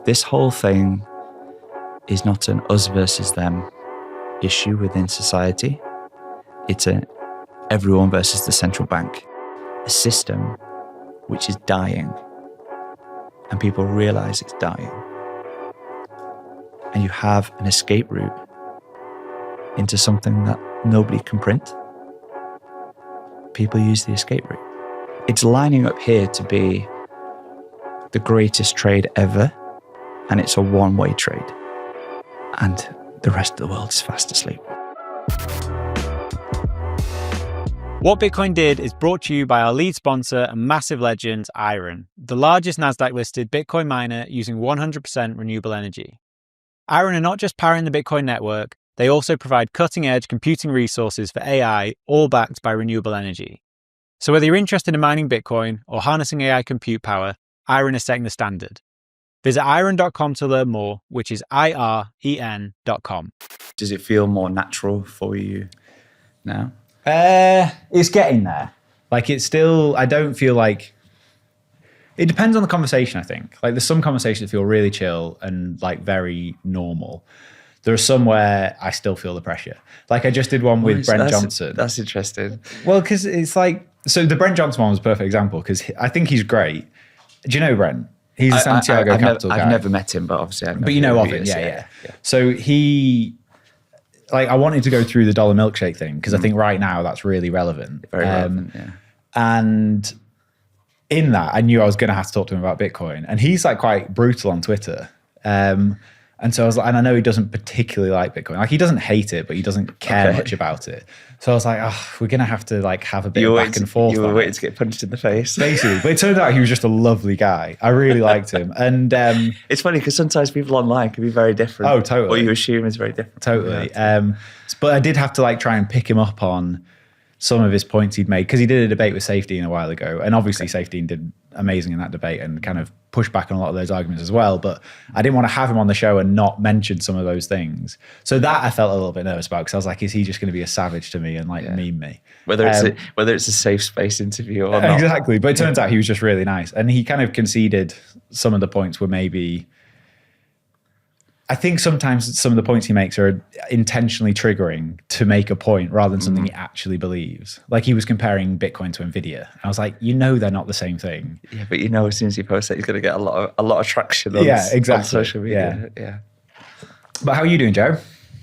This whole thing is not an us versus them issue within society. It's a everyone versus the central bank. A system which is dying, and people realize it's dying. And you have an escape route into something that nobody can print. People use the escape route. It's lining up here to be the greatest trade ever, and it's a one-way trade. And the rest of the world is fast asleep. What Bitcoin Did is brought to you by our lead sponsor and massive legend, Iron, the largest Nasdaq-listed Bitcoin miner using 100% renewable energy. Iron are not just powering the Bitcoin network, they also provide cutting-edge computing resources for AI, all backed by renewable energy. So whether you're interested in mining Bitcoin or harnessing AI compute power, Iron is setting the standard. Visit iron.com to learn more, which is IREN.com. Does it feel more natural for you now? It's getting there. Like, it's still, I don't feel like, it depends on the conversation, I think. Like, there's some conversations that feel really chill and like very normal. There are some where I still feel the pressure. Like, I just did one with Brent Johnson. That's interesting. Well, because it's like, so the Brent Johnson one was a perfect example because I think he's great. Do you know Brent? He's a Santiago Capital guy. I've never met him, but obviously I know. But you know of him, yeah. So he, like, I wanted to go through the dollar milkshake thing because I think right now that's really relevant. Very relevant, yeah. And in that, I knew I was going to have to talk to him about Bitcoin. And he's like quite brutal on Twitter. And so I was like, and I know he doesn't particularly like Bitcoin. Like, he doesn't hate it, but he doesn't care much about it. So I was like, oh, we're going to have to like have a bit of back and forth. You were waiting to get punched in the face. Basically. But it turned out he was just a lovely guy. I really liked him. And it's funny because sometimes people online can be very different. Oh, totally. What you assume is very different. Totally. But I did have to like try and pick him up on some of his points he'd made because he did a debate with Safety a while ago. And obviously Safety did amazing in that debate and kind of pushed back on a lot of those arguments as well. But I didn't want to have him on the show and not mention some of those things. So that I felt a little bit nervous about because I was like, is he just going to be a savage to me and like meme me? Whether it's a safe space interview or not. Exactly. But it turns out he was just really nice. And he kind of conceded some of the points were maybe, I think sometimes some of the points he makes are intentionally triggering to make a point rather than something he actually believes. Like, he was comparing Bitcoin to Nvidia. I was like, you know, they're not the same thing. Yeah, but you know, as soon as you post that, he's going to get a lot of traction on, on social media. Yeah. But how are you doing, Joe?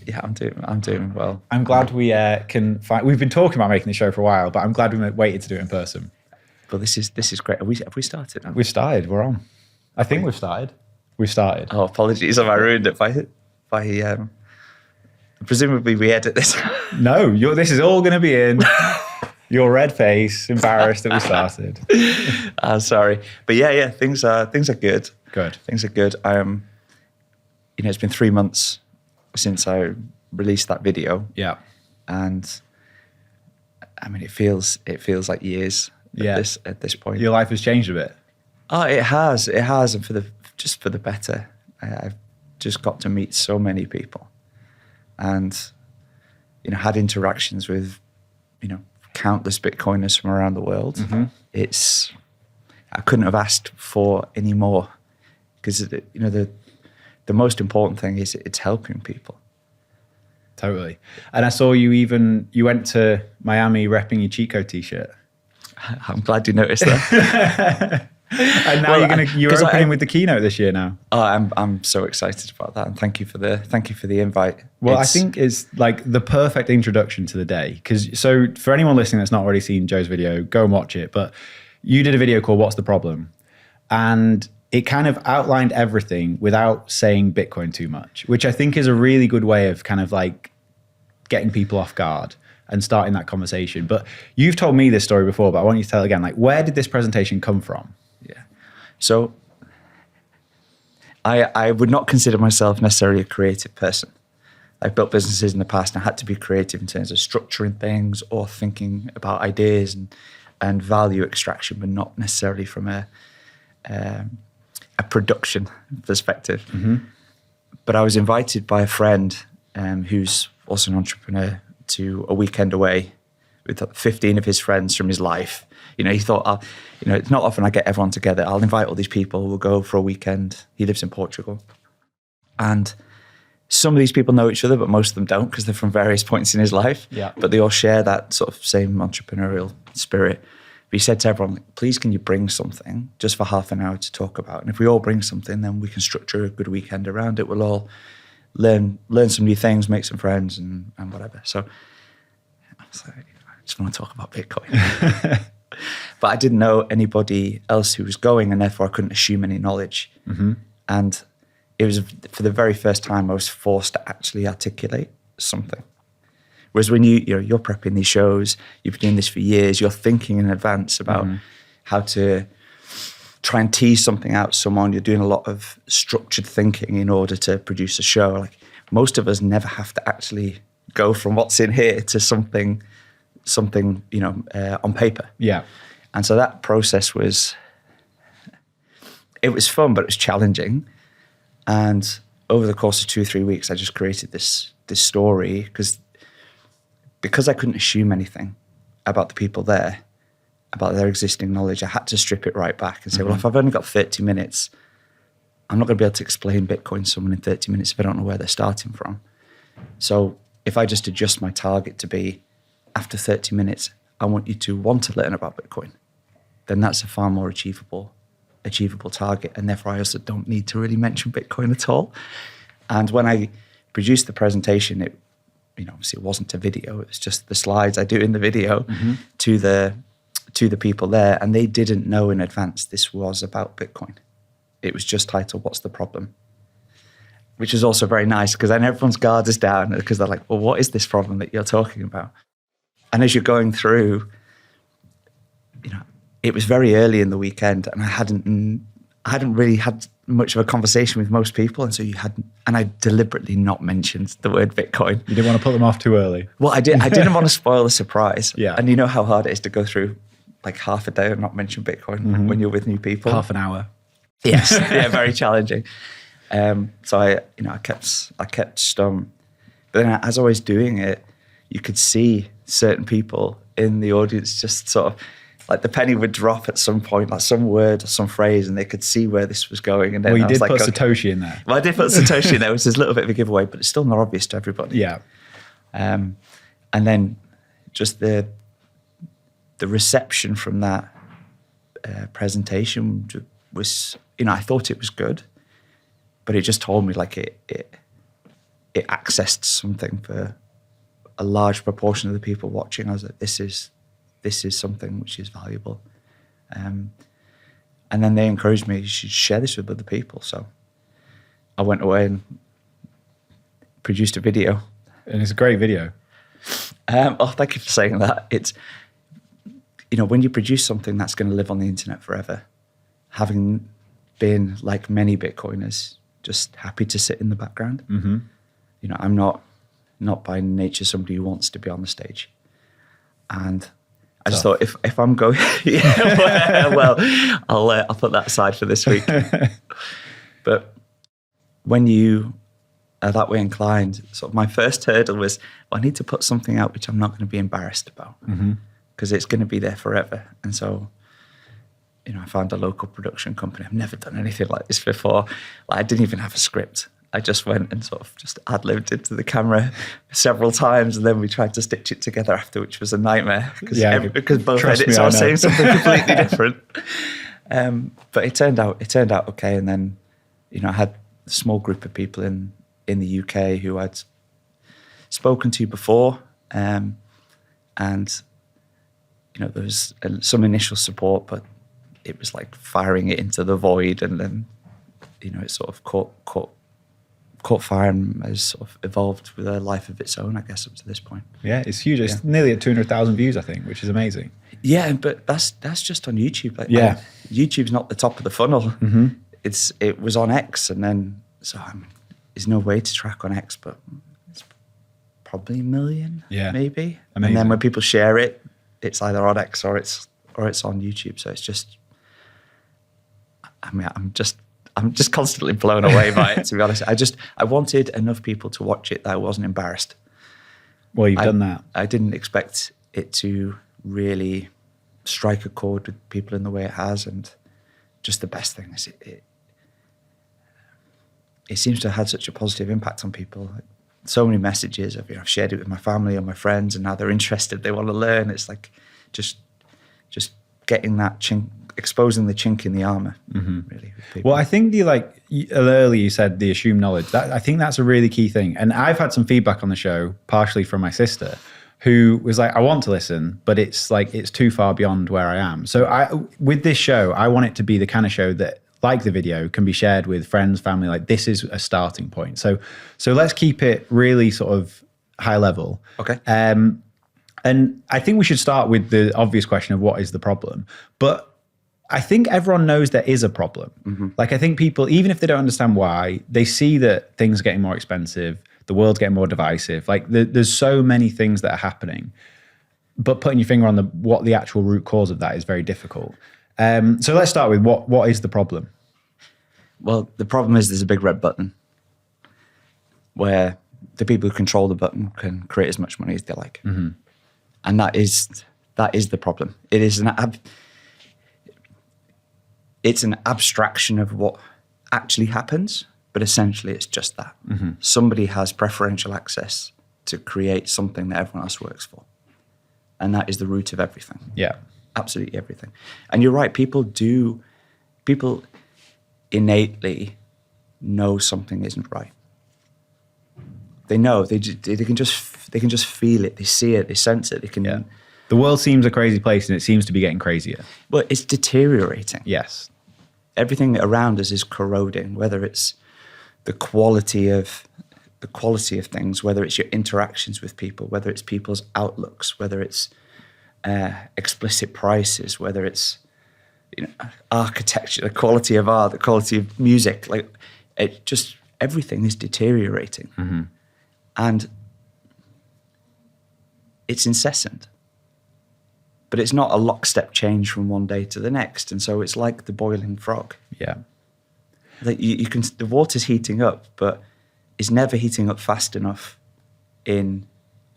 Yeah, I'm doing well. I'm glad we can find. We've been talking about making the show for a while, but I'm glad we waited to do it in person. Well, this is great. Have we started now? We've started. We're on. I think we've started. We've started. Oh, apologies. I ruined it by presumably we edit this. No, this is all going to be in. Your red face, embarrassed that we started. Sorry, but yeah, things are good. Good. Things are good. It's been 3 months since I released that video. Yeah, and I mean, it feels like years. At this point, your life has changed a bit. Oh, it has, and for the better. I've just got to meet so many people, and had interactions with countless Bitcoiners from around the world. Mm-hmm. I couldn't have asked for any more because the most important thing is it's helping people. Totally. And I saw you went to Miami repping your Chico t-shirt. I'm glad you noticed that. And now you're opening with the keynote this year now. Oh, I'm so excited about that, and thank you for the invite. Well, I think it's like the perfect introduction to the day so for anyone listening that's not already seen Joe's video, go and watch it. But you did a video called "What's the Problem?" and it kind of outlined everything without saying Bitcoin too much, which I think is a really good way of kind of like getting people off guard and starting that conversation. But you've told me this story before, but I want you to tell it again. Like, where did this presentation come from? Yeah. So I would not consider myself necessarily a creative person. I've built businesses in the past and I had to be creative in terms of structuring things or thinking about ideas and value extraction, but not necessarily from a production perspective. Mm-hmm. But I was invited by a friend who's also an entrepreneur to a weekend away with 15 of his friends from his life. You know, he thought, it's not often I get everyone together. I'll invite all these people. We'll go for a weekend. He lives in Portugal. And some of these people know each other, but most of them don't because they're from various points in his life. Yeah. But they all share that sort of same entrepreneurial spirit. But he said to everyone, please can you bring something just for half an hour to talk about? And if we all bring something, then we can structure a good weekend around it. We'll all learn some new things, make some friends and whatever. So I was like, I just want to talk about Bitcoin. But I didn't know anybody else who was going, and therefore I couldn't assume any knowledge. Mm-hmm. And it was for the very first time I was forced to actually articulate something. Whereas when you're prepping these shows, you've been doing this for years, you're thinking in advance about how to try and tease something out to someone. You're doing a lot of structured thinking in order to produce a show. Like most of us never have to actually go from what's in here to something on paper. Yeah. And so that process was fun, but it was challenging. And over the course of 2 or 3 weeks, I just created this story because I couldn't assume anything about the people there, about their existing knowledge. I had to strip it right back and say, well, if I've only got 30 minutes, I'm not going to be able to explain Bitcoin to someone in 30 minutes if I don't know where they're starting from. So if I just adjust my target to be, after 30 minutes, I want you to want to learn about Bitcoin, then that's a far more achievable target. And therefore, I also don't need to really mention Bitcoin at all. And when I produced the presentation, obviously it wasn't a video. It was just the slides I do in the video to the people there. And they didn't know in advance this was about Bitcoin. It was just titled, What's the Problem? Which is also very nice because then everyone's guard is down because they're like, well, what is this problem that you're talking about? And as you're going through, it was very early in the weekend and I hadn't really had much of a conversation with most people. And so and I deliberately not mentioned the word Bitcoin. You didn't want to put them off too early. Well, I didn't want to spoil the surprise. Yeah. And you know how hard it is to go through like half a day and not mention Bitcoin when you're with new people. Half an hour. Yes. Yeah, very challenging. So I kept stum. But then as I was doing it, you could see certain people in the audience just sort of like the penny would drop at some point, like some word or some phrase, and they could see where this was going. And then well, you I did was put like, Satoshi in there. Well, I did put Satoshi in there, which is a little bit of a giveaway, but it's still not obvious to everybody. Yeah. And then just the reception from that presentation was, I thought it was good, but it just told me like it accessed something for a large proportion of the people watching. I was like, this is something which is valuable. And then they encouraged me, you should share this with other people. So I went away and produced a video. And it's a great video. Thank you for saying that. It's, when you produce something that's going to live on the internet forever, having been like many Bitcoiners, just happy to sit in the background. Mm-hmm. I'm not by nature somebody who wants to be on the stage. And I just thought if I'm going, I'll put that aside for this week. But when you are that way inclined, sort of my first hurdle was, I need to put something out which I'm not going to be embarrassed about because it's going to be there forever. And so, I found a local production company. I've never done anything like this before. I didn't even have a script. I just went and sort of just ad-libbed into the camera several times, and then we tried to stitch it together after, which was a nightmare because both edits are saying something completely different. But it turned out okay. And then, I had a small group of people in the UK who I'd spoken to before, and there was some initial support, but it was like firing it into the void, and then it sort of caught fire and has sort of evolved with a life of its own, I guess, up to this point. Yeah, it's huge. It's nearly at 200,000 views, I think, which is amazing. Yeah, but that's just on YouTube. YouTube's not the top of the funnel. Mm-hmm. It was on X, and then there's no way to track on X, but it's probably 1 million, maybe. Amazing. And then when people share it, it's either on X or it's on YouTube. So it's just, I'm just constantly blown away by it, to be honest. I wanted enough people to watch it that I wasn't embarrassed. Well, you've done that. I didn't expect it to really strike a chord with people in the way it has. And just the best thing is it seems to have had such a positive impact on people. So many messages. I've shared it with my family and my friends, and now they're interested. They want to learn. It's like just getting that chink, exposing the chink in the armor. Really. With people. Well, I think earlier you said the assumed knowledge. I think that's a really key thing. And I've had some feedback on the show, partially from my sister, who was like, I want to listen, but it's too far beyond where I am. So with this show, I want it to be the kind of show that, like the video, can be shared with friends, family. Like, this is a starting point. So let's keep it really sort of high level. Okay. And I think we should start with the obvious question of what is the problem. But I think everyone knows there is a problem. Like, I think people, even if they don't understand why, they see that things are getting more expensive, the world's getting more divisive. Like, there's so many things that are happening. But putting your finger on what the actual root cause of that is very difficult. So let's start with what is the problem? Well, the problem is there's a big red button where the people who control the button can create as much money as they like. And that is the problem. It is it's an abstraction of what actually happens, but essentially it's just that. Somebody has preferential access to create something that everyone else works for. And that is the root of everything. Yeah. Absolutely everything. And you're right, people innately know something isn't right. They know, they can just feel it, they see it, they sense it. They can. Yeah. The world seems a crazy place, and it seems to be getting crazier. But it's deteriorating. Yes. Everything around us is corroding, whether it's the quality of things, whether it's your interactions with people, whether it's people's outlooks, whether it's explicit prices, whether it's architecture, the quality of art, the quality of music. Like, it just, everything is deteriorating. And it's incessant. But it's not a lockstep change from one day to the next. And so it's like the boiling frog. Yeah. Like the water's heating up, but it's never heating up fast enough in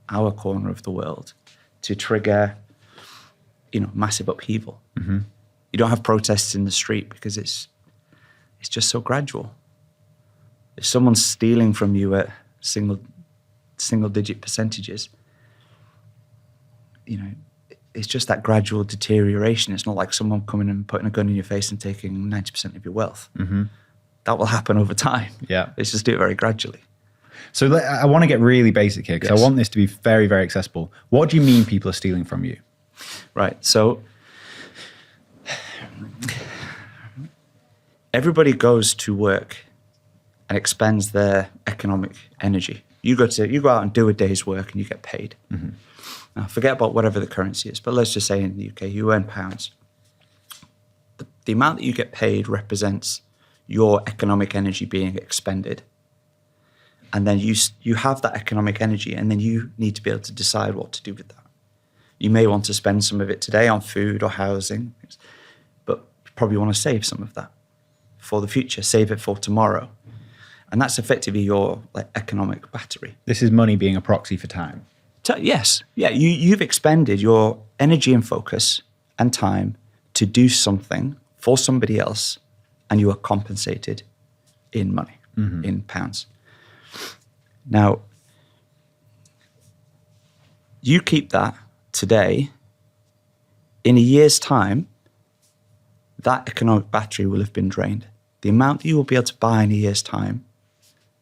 our corner of the world to trigger, massive upheaval. You don't have protests in the street because it's just so gradual. If someone's stealing from you at single digit percentages, it's just that gradual deterioration. It's not like someone coming and putting a gun in your face and taking 90% of your wealth. That will happen over time. Yeah. Let's just do it very gradually. So I want to get really basic here, because I want this to be very, very accessible. What do you mean people are stealing from you? Right. So everybody goes to work and expends their economic energy. You go out and do a day's work and you get paid. Now, forget about whatever the currency is, but let's just say in the UK you earn pounds. The amount that you get paid represents your economic energy being expended. And then you have that economic energy, and then you need to be able to decide what to do with that. You may want to spend some of it today on food or housing, but you probably want to save some of that for the future, save it for tomorrow. And that's effectively your economic battery. This is money being a proxy for time. Yes. Yeah, you've expended your energy and focus and time to do something for somebody else, and you are compensated in money, in pounds. Now, you keep that today. In a year's time, that economic battery will have been drained. The amount that you will be able to buy in a year's time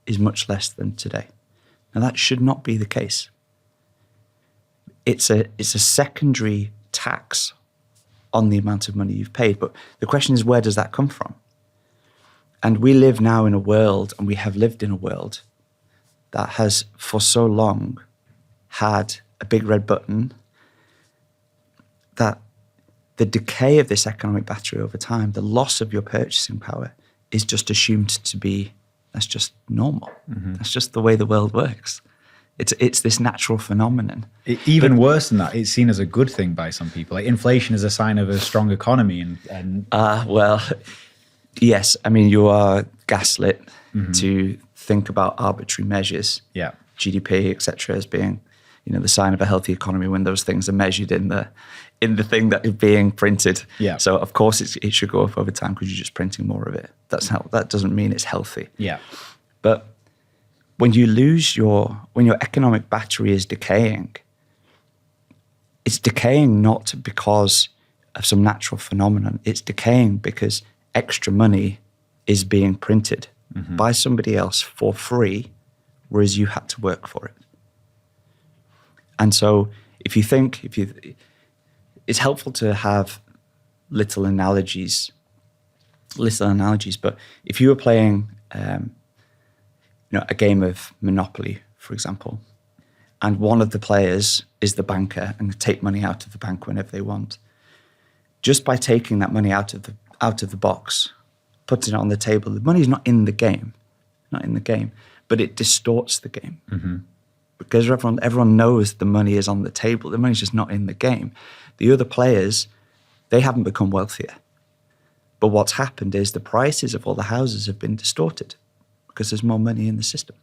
is much less than today. Now, that should not be the case. It's a secondary tax on the amount of money you've paid. But the question is, where does that come from? And we live now in a world, and we have lived in a world that has for so long had a big red button, that the decay of this economic battery over time, the loss of your purchasing power, is just assumed to be, that's just normal. That's just the way the world works. It's this natural phenomenon. Even worse than that, it's seen as a good thing by some people. Like, inflation is a sign of a strong economy. Well, yes. I mean, you are gaslit to think about arbitrary measures, yeah, GDP, etc., as being, the sign of a healthy economy when those things are measured in the thing that is being printed. Yeah. So of course it should go up over time because you're just printing more of it. That doesn't mean it's healthy. Yeah. But when when your economic battery is decaying, it's decaying not because of some natural phenomenon. It's decaying because extra money is being printed by somebody else for free, whereas you had to work for it. And so it's helpful to have little analogies, but if you were playing, a game of Monopoly, for example, and one of the players is the banker and take money out of the bank whenever they want, just by taking that money out of the box, putting it on the table, the money is not in the game, but it distorts the game. Because everyone knows the money is on the table. The money's just not in the game. The other players, they haven't become wealthier. But what's happened is the prices of all the houses have been distorted because there's more money in the system.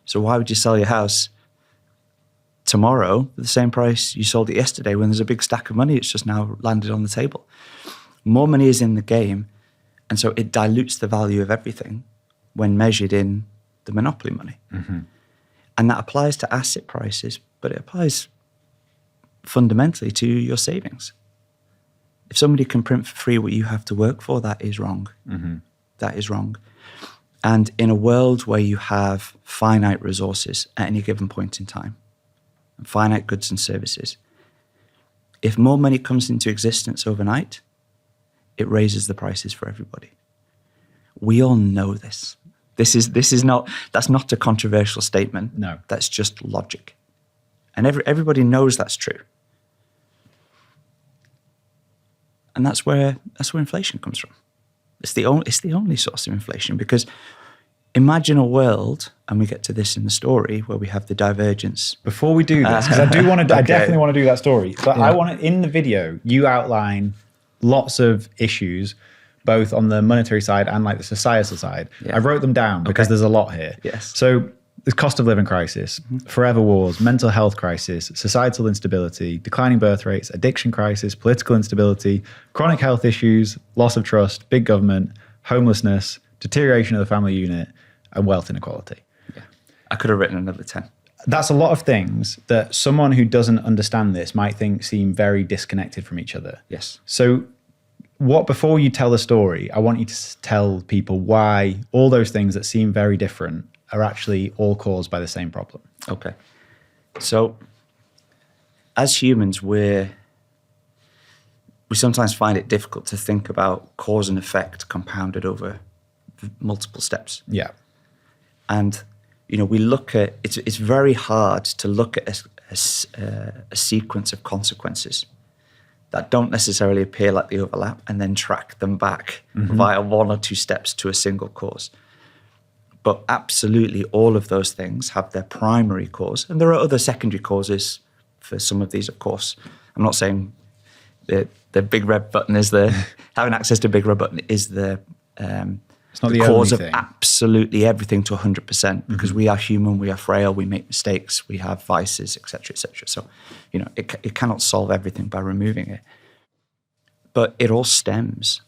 So why would you sell your house tomorrow at the same price you sold it yesterday when there's a big stack of money? It's just now landed on the table. More money is in the game, and so it dilutes the value of everything when measured in the monopoly money. And that applies to asset prices, but it applies fundamentally to your savings. If somebody can print for free what you have to work for, that is wrong. That is wrong. And in a world where you have finite resources at any given point in time, and finite goods and services, if more money comes into existence overnight, it raises the prices for everybody. We all know this. That's not a controversial statement. No. That's just logic. And everybody knows that's true. And that's where inflation comes from. It's the only source of inflation, because imagine a world, and we get to this in the story, where we have the divergence. Before we do this, because I definitely want to do that story, but I want to, in the video, you outline lots of issues, both on the monetary side and like the societal side. I wrote them down because there's a lot here. Yes. So the cost of living crisis, forever wars, mental health crisis, societal instability, declining birth rates, addiction crisis, political instability, chronic health issues, loss of trust, big government, homelessness, deterioration of the family unit, and wealth inequality. Yeah. I could have written another 10. That's a lot of things that someone who doesn't understand this might think seem very disconnected from each other. Yes. So before you tell the story, I want you to tell people why all those things that seem very different are actually all caused by the same problem. Okay. So as humans, we sometimes find it difficult to think about cause and effect compounded over multiple steps. Yeah. And, we look at, it's very hard to look at a sequence of consequences that don't necessarily appear like they overlap and then track them back via one or two steps to a single cause. But absolutely all of those things have their primary cause. And there are other secondary causes for some of these, of course. I'm not saying the big red button is having access to a big red button is the it's not the cause of thing. Absolutely everything to 100%, because we are human, we are frail, we make mistakes, we have vices, etc., etc. So, it cannot solve everything by removing it. But it all stems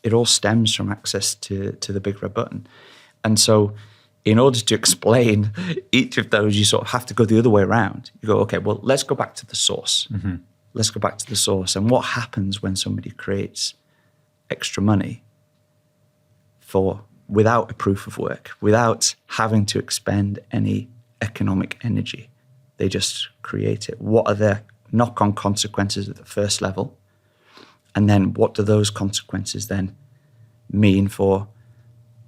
from access to the big red button. And so in order to explain each of those, you sort of have to go the other way around. You go, okay, well, let's go back to the source. Let's go back to the source. And what happens when somebody creates extra money without a proof of work, without having to expend any economic energy? They just create it. What are the knock-on consequences at the first level? And then what do those consequences then mean for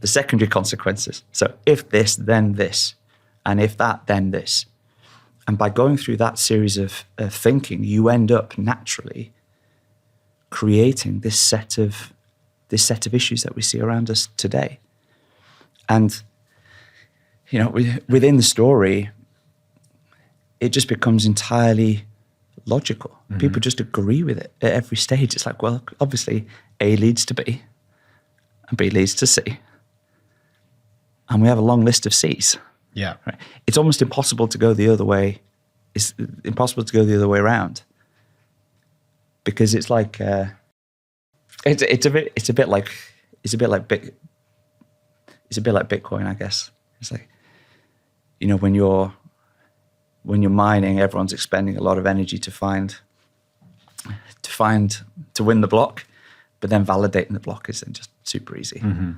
the secondary consequences? So if this, then this, and if that, then this. And by going through that series of thinking, you end up naturally creating this set of issues that we see around us today. And, within the story, it just becomes entirely logical. People just agree with it at every stage. It's like, well, obviously A leads to B and B leads to C. And we have a long list of C's. Yeah. Right? It's almost impossible to go the other way it's impossible to go the other way around, because it's like it's a bit like Bitcoin, I guess. It's like, you know, when you're mining, everyone's expending a lot of energy to win the block, but then validating the block is then just super easy. Mm-hmm.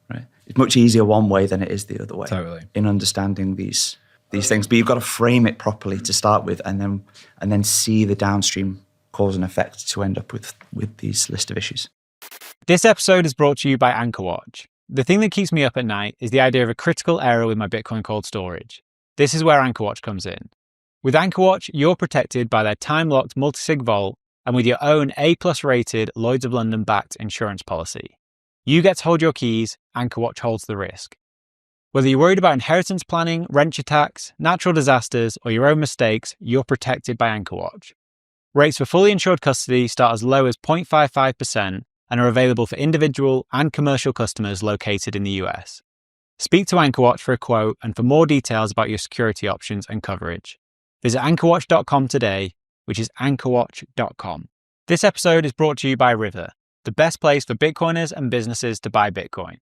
Right? It's much easier one way than it is the other way. Totally. In understanding these things, but you've got to frame it properly to start with, and then see the downstream cause and effect to end up with these list of issues. This episode is brought to you by AnchorWatch. The thing that keeps me up at night is the idea of a critical error with my Bitcoin cold storage. This is where AnchorWatch comes in. With AnchorWatch, you're protected by their time-locked multi-sig vault and with your own A+ rated Lloyd's of London backed insurance policy. You get to hold your keys, AnchorWatch holds the risk. Whether you're worried about inheritance planning, wrench attacks, natural disasters, or your own mistakes, you're protected by AnchorWatch. Rates for fully insured custody start as low as 0.55% and are available for individual and commercial customers located in the US. Speak to AnchorWatch for a quote and for more details about your security options and coverage. Visit anchorwatch.com today, which is anchorwatch.com. This episode is brought to you by River, the best place for Bitcoiners and businesses to buy Bitcoin.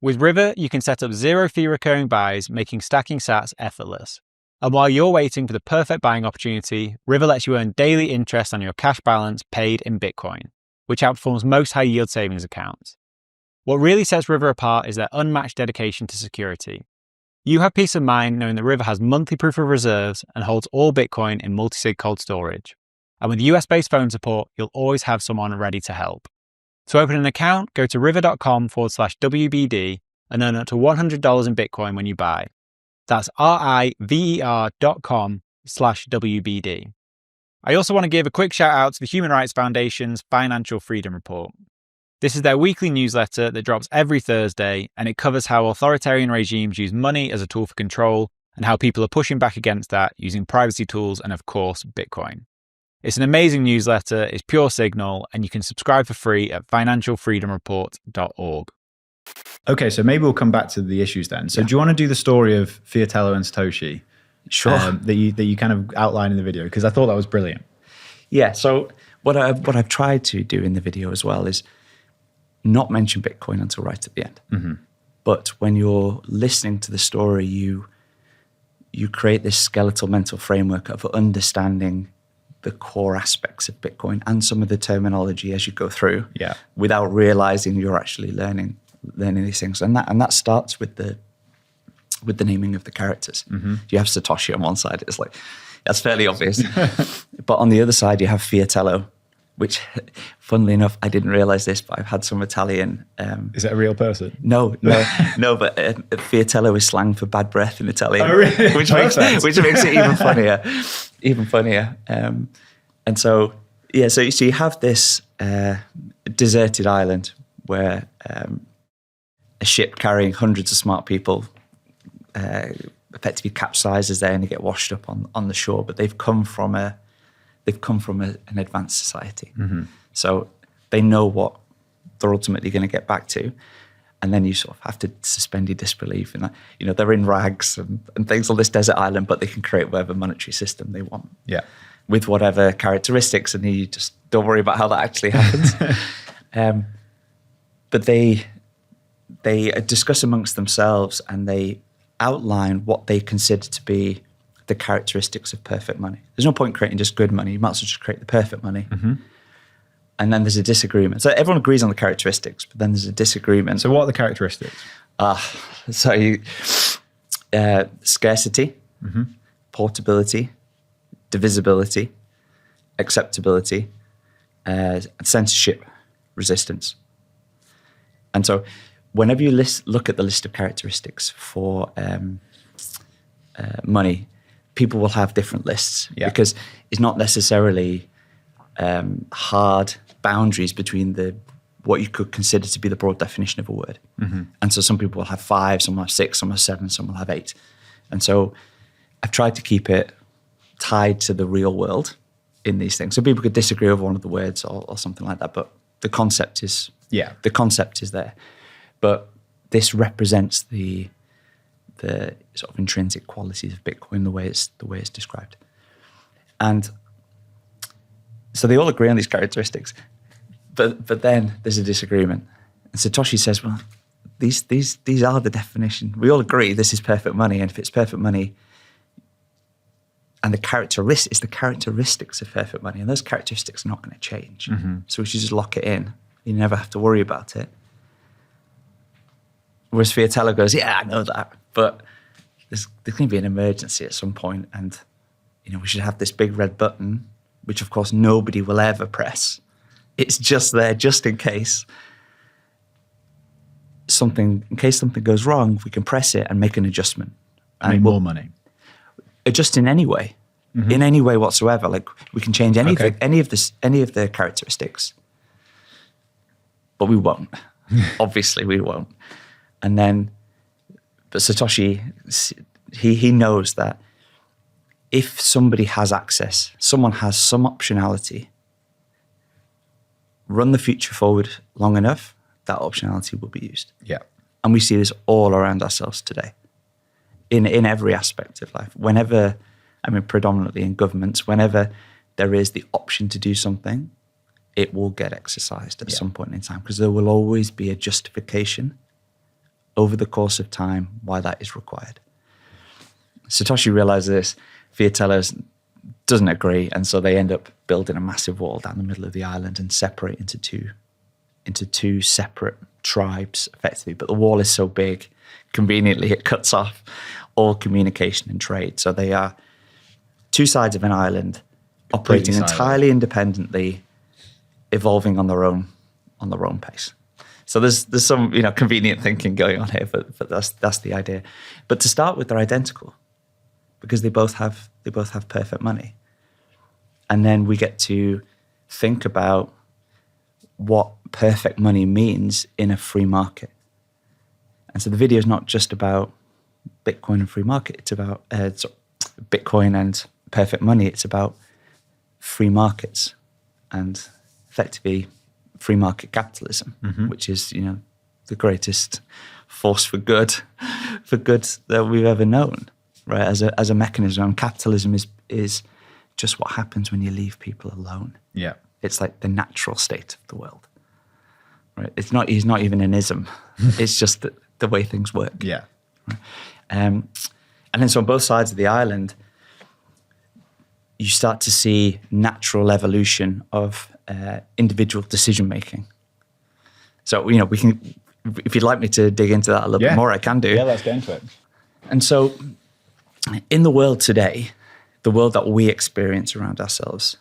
With River, you can set up zero-fee recurring buys, making stacking sats effortless. And while you're waiting for the perfect buying opportunity, River lets you earn daily interest on your cash balance paid in Bitcoin, which outperforms most high-yield savings accounts. What really sets River apart is their unmatched dedication to security. You have peace of mind knowing that River has monthly proof of reserves and holds all Bitcoin in multi-sig cold storage. And with US-based phone support, you'll always have someone ready to help. To open an account, go to river.com/WBD and earn up to $100 in Bitcoin when you buy. That's river.com/WBD. I also want to give a quick shout out to the Human Rights Foundation's Financial Freedom Report. This is their weekly newsletter that drops every Thursday, and it covers how authoritarian regimes use money as a tool for control and how people are pushing back against that using privacy tools and, of course, Bitcoin. It's an amazing newsletter, it's pure signal, and you can subscribe for free at financialfreedomreport.org. Okay, so maybe we'll come back to the issues then. So do you want to do the story of Fiatello and Satoshi? Sure. That you kind of outlined in the video, because I thought that was brilliant. Yeah, so what I've tried to do in the video as well is not mention Bitcoin until right at the end. Mm-hmm. But when you're listening to the story, you create this skeletal mental framework of understanding the core aspects of Bitcoin and some of the terminology as you go through, without realizing you're actually learning these things. And that starts with the naming of the characters. Mm-hmm. You have Satoshi on one side. It's like, that's fairly obvious. But on the other side, you have Fiatello, which, funnily enough, I didn't realize this, but I've had some Italian. Is that a real person? No, but Fiatello is slang for bad breath in Italian, oh, really? which makes it even funnier. And so you have this deserted island where a ship carrying hundreds of smart people effectively capsizes there and they get washed up on the shore, but they've come from an advanced society. Mm-hmm. So they know what they're ultimately going to get back to. And then you sort of have to suspend your disbelief in that. You know, they're in rags and things on this desert island, but they can create whatever monetary system they want. Yeah. With whatever characteristics, and you just don't worry about how that actually happens. But they discuss amongst themselves and they outline what they consider to be the characteristics of perfect money. There's no point creating just good money. You might as well just create the perfect money. Mm-hmm. And then there's a disagreement. So everyone agrees on the characteristics, but then there's a disagreement. So what are the characteristics? Scarcity, mm-hmm. portability, divisibility, acceptability, censorship, resistance. And so whenever you look at the list of characteristics for money, people will have different lists because it's not necessarily hard boundaries between what you could consider to be the broad definition of a word. Mm-hmm. And so some people will have 5, some will have 6, some will have 7, some will have 8. And so I've tried to keep it tied to the real world in these things. So people could disagree over one of the words or something like that, but the concept is there. But this represents the the sort of intrinsic qualities of Bitcoin, the way it's described. And so they all agree on these characteristics, but then there's a disagreement. And Satoshi says, well, these are the definition. We all agree this is perfect money, and if it's perfect money, and it's the characteristics of perfect money, and those characteristics are not going to change. So we should just lock it in. You never have to worry about it. Whereas Fiatello goes, yeah, I know that, but there's going to be an emergency at some point, and we should have this big red button, which of course nobody will ever press. It's just there, just in case something goes wrong, we can press it and make an adjustment. And make more money. Adjust in any way, in any way whatsoever. Like we can change anything, any of the characteristics, but we won't. Obviously, we won't. And then, but Satoshi, he knows that if somebody has access, someone has some optionality, run the future forward long enough, that optionality will be used. Yeah. And we see this all around ourselves today, in every aspect of life. Whenever, predominantly in governments, whenever there is the option to do something, it will get exercised at some point in time, because there will always be a justification over the course of time why that is required. Satoshi realizes this. Fiatello doesn't agree, and so they end up building a massive wall down the middle of the island and separate into two separate tribes, effectively. But the wall is so big, conveniently, it cuts off all communication and trade. So they are two sides of an island, operating entirely independently, evolving on their own pace. So there's some convenient thinking going on here, but that's the idea. But to start with, they're identical, because they both have perfect money. And then we get to think about what perfect money means in a free market. And so the video is not just about Bitcoin and free market. It's about Bitcoin and perfect money. It's about free markets and effectively free market capitalism, which is the greatest force for good that we've ever known. Right, as a mechanism, and capitalism is just what happens when you leave people alone. Yeah, it's like the natural state of the world. Right, it's not even an ism. It's just the way things work. Yeah, right? And then so on both sides of the island, you start to see natural evolution of individual decision making. So we can, if you'd like me to dig into that a little bit more, I can do. Yeah, let's get into it. And so, in the world today, the world that we experience around ourselves,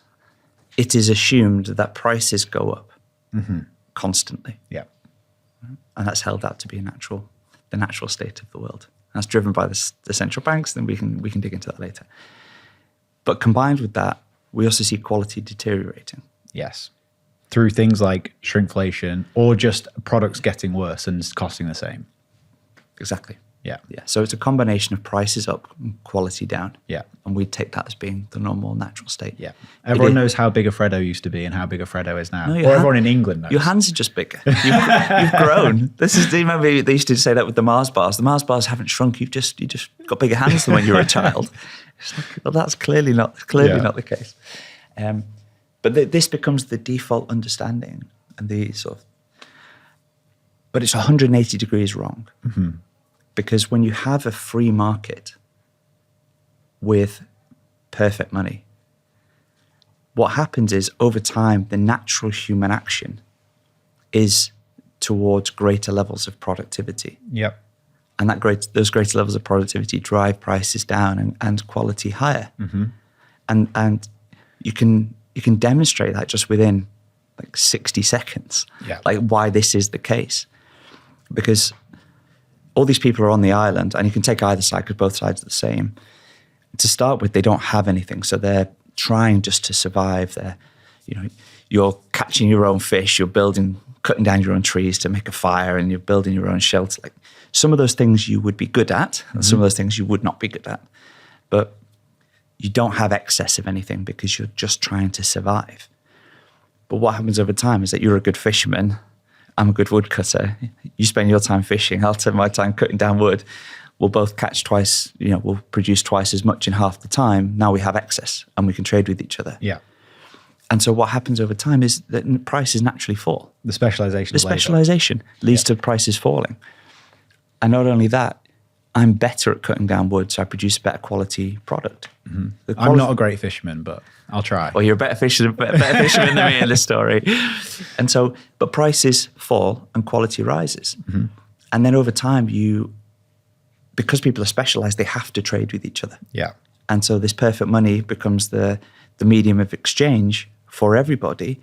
it is assumed that prices go up constantly. Yeah. And that's held out to be the natural state of the world. And that's driven by the central banks, then we can dig into that later. But combined with that, we also see quality deteriorating. Yes. Through things like shrinkflation, or just products getting worse and costing the same. Exactly. Yeah. Yeah. So it's a combination of prices up and quality down. Yeah. And we take that as being the normal, natural state. Yeah. Everyone knows how big a Freddo used to be and how big a Freddo is now. Or everyone in England knows. Your hands are just bigger. You've grown. Do you remember they used to say that with the Mars bars? The Mars bars haven't shrunk. You just got bigger hands than when you were a child. It's like, well, that's clearly not the case. But this becomes the default understanding, and but it's 180 degrees wrong. Because when you have a free market with perfect money, what happens is over time, the natural human action is towards greater levels of productivity. Yep. And those greater levels of productivity drive prices down and quality higher. And you can demonstrate that just within like 60 seconds, like why this is the case. Because all these people are on the island, and you can take either side because both sides are the same. To start with, they don't have anything, so they're trying just to survive. You're catching your own fish, you're cutting down your own trees to make a fire, and you're building your own shelter. Like some of those things you would be good at, and some of those things you would not be good at. But you don't have excess of anything because you're just trying to survive. But what happens over time is that you're a good fisherman, I'm a good woodcutter. You spend your time fishing, I'll spend my time cutting down wood. we'll both catch twice, we'll produce twice as much in half the time. Now we have excess and we can trade with each other. Yeah. And so what happens over time is that prices naturally fall. The specialization. The specialization leads to prices falling. And not only that, I'm better at cutting down wood, so I produce a better quality product. I'm not a great fisherman, but I'll try. Well, you're a better fisherman than me in this story. And so, but prices fall and quality rises. And then over time, because people are specialized, they have to trade with each other. Yeah. And so this perfect money becomes the medium of exchange for everybody,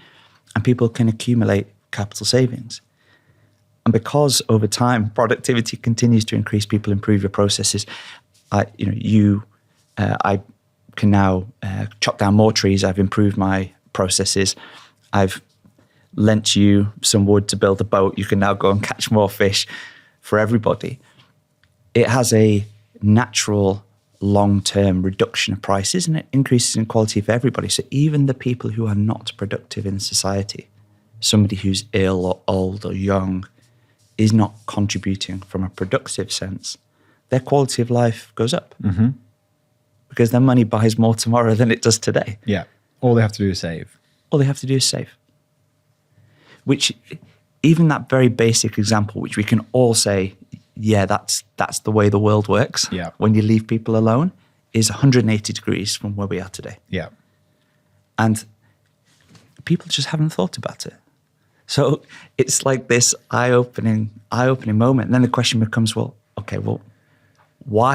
and people can accumulate capital savings. And because over time productivity continues to increase, people improve your processes. I can now chop down more trees. I've improved my processes. I've lent you some wood to build a boat. You can now go and catch more fish for everybody. It has a natural long-term reduction of prices, and it increases in quality for everybody. So even the people who are not productive in society, somebody who's ill or old or young, is not contributing from a productive sense, their quality of life goes up because their money buys more tomorrow than it does today. Yeah. All they have to do is save. All they have to do is save. Which, even that very basic example, which we can all say, yeah, that's the way the world works. Yeah. When you leave people alone, is 180 degrees from where we are today. Yeah. And people just haven't thought about it. So it's like this eye-opening moment. And then the question becomes, why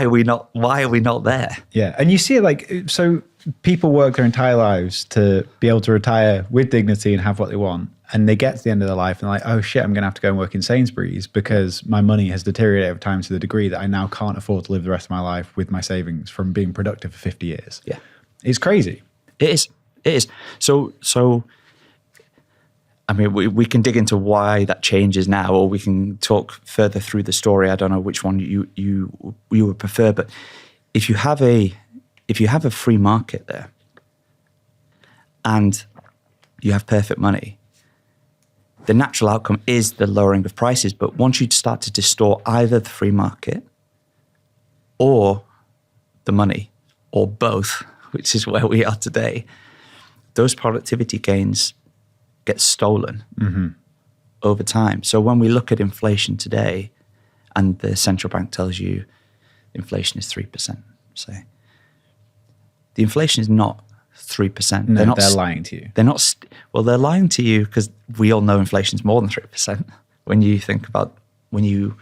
are we not there? Yeah. And you see it so people work their entire lives to be able to retire with dignity and have what they want. And they get to the end of their life and they're like, oh shit, I'm going to have to go and work in Sainsbury's because my money has deteriorated over time to the degree that I now can't afford to live the rest of my life with my savings from being productive for 50 years. Yeah. It's crazy. It is. So I mean, we can dig into why that changes now, or we can talk further through the story. I don't know which one you would prefer, but if you have a free market there and you have perfect money, the natural outcome is the lowering of prices. But once you start to distort either the free market or the money or both, which is where we are today, those productivity gains get stolen over time. So when we look at inflation today and the central bank tells you inflation is 3%, say, the inflation is not 3%. No, they're lying to you. They're not. They're lying to you because we all know inflation is more than 3%. When you think about all you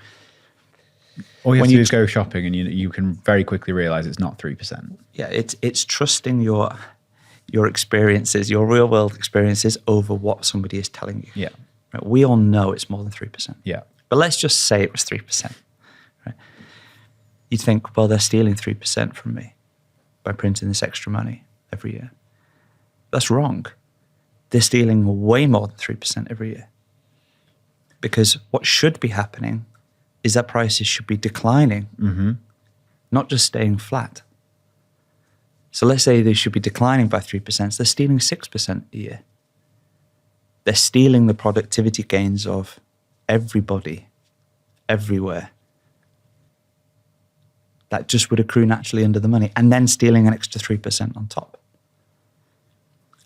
have to do is go shopping, and you can very quickly realize it's not 3%. Yeah, it's trusting your experiences, your real world experiences, over what somebody is telling you. Yeah, right? We all know it's more than 3%. Yeah, but let's just say it was 3%. Right? You'd think, well, they're stealing 3% from me by printing this extra money every year. That's wrong. They're stealing way more than 3% every year. Because what should be happening is that prices should be declining, not just staying flat. So let's say they should be declining by 3%. So they're stealing 6% a year. They're stealing the productivity gains of everybody, everywhere. That just would accrue naturally under the money, and then stealing an extra 3% on top.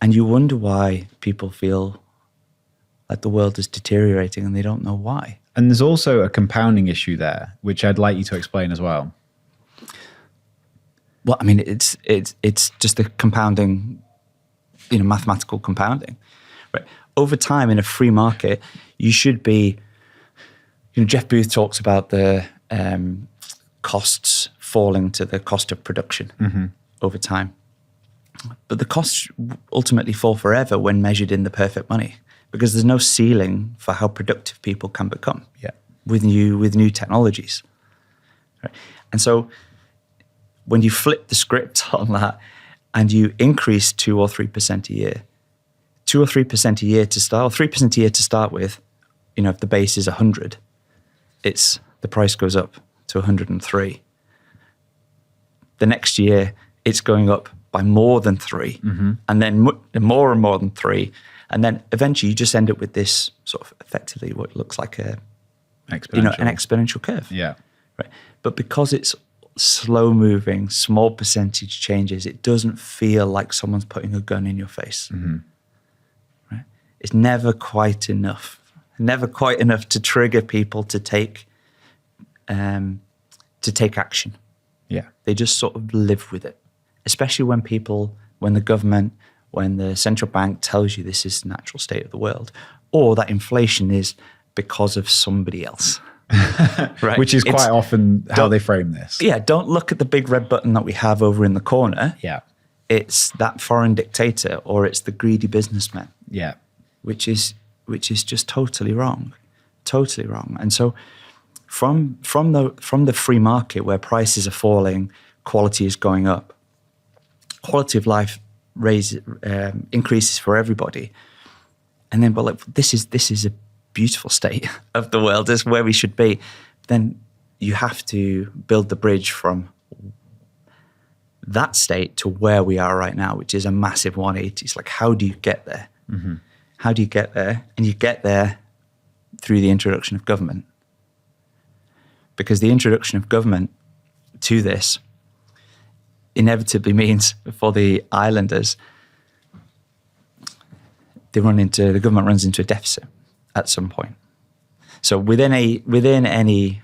And you wonder why people feel like the world is deteriorating and they don't know why. And there's also a compounding issue there, which I'd like you to explain as well. Well, I mean, it's just the compounding, mathematical compounding. Right? Over time, in a free market, you should be. Jeff Booth talks about the costs falling to the cost of production over time, but the costs ultimately fall forever when measured in the perfect money, because there's no ceiling for how productive people can become. Yeah, with new technologies, right? And so, when you flip the script on that and you increase 2 or 3% a year, 2 or 3% a year to start, or 3% a year to start with, if the base is 100, the price goes up to 103. The next year, it's going up by more than 3, and then more and more than 3. And then eventually you just end up with this sort of effectively what looks like an exponential curve. Yeah. right? But because it's slow moving, small percentage changes, it doesn't feel like someone's putting a gun in your face. Right? It's never quite enough to trigger people to take action. Yeah. They just sort of live with it, especially when the government, when the central bank tells you this is the natural state of the world, or that inflation is because of somebody else. Right? Which is quite often how they frame this. Yeah, don't look at the big red button that we have over in the corner. Yeah. It's that foreign dictator, or it's the greedy businessman. Yeah. Which is just totally wrong. Totally wrong. And so from the free market where prices are falling, quality is going up, quality of life increases for everybody. And then, but like, this is a beautiful state of the world. This is where we should be. Then you have to build the bridge from that state to where we are right now, which is a massive 180. It's like, how do you get there? How do you get there? And you get there through the introduction of government. Because the introduction of government to this inevitably means for the islanders, the government runs into a deficit at some point. So within any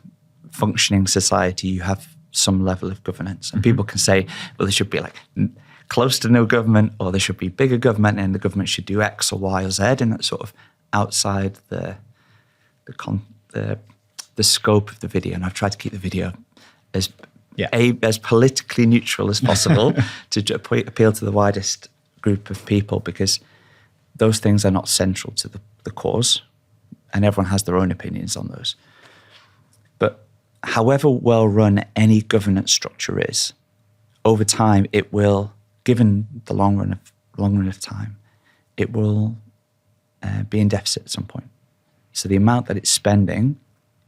functioning society, you have some level of governance, and people can say, well, there should be like close to no government, or there should be bigger government, and the government should do X or Y or Z, and that's sort of outside the scope of the video. And I've tried to keep the video as politically neutral as possible to appeal to the widest group of people, because those things are not central to the cause, and everyone has their own opinions on those. But however well run any governance structure is, over time it will, given the long run of time, it will be in deficit at some point. So the amount that it's spending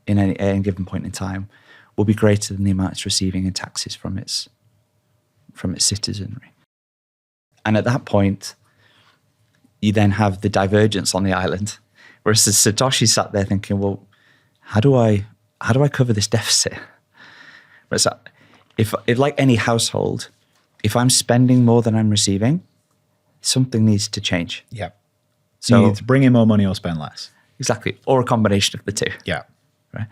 in any given point in time will be greater than the amount it's receiving in taxes from its citizenry. And at that point, you then have the divergence on the island, whereas Satoshi sat there thinking, well, how do I cover this deficit? Whereas if like any household, if I'm spending more than I'm receiving, something needs to change. Yeah. So you need to bring in more money or spend less. Exactly, or a combination of the two. Yeah. Right.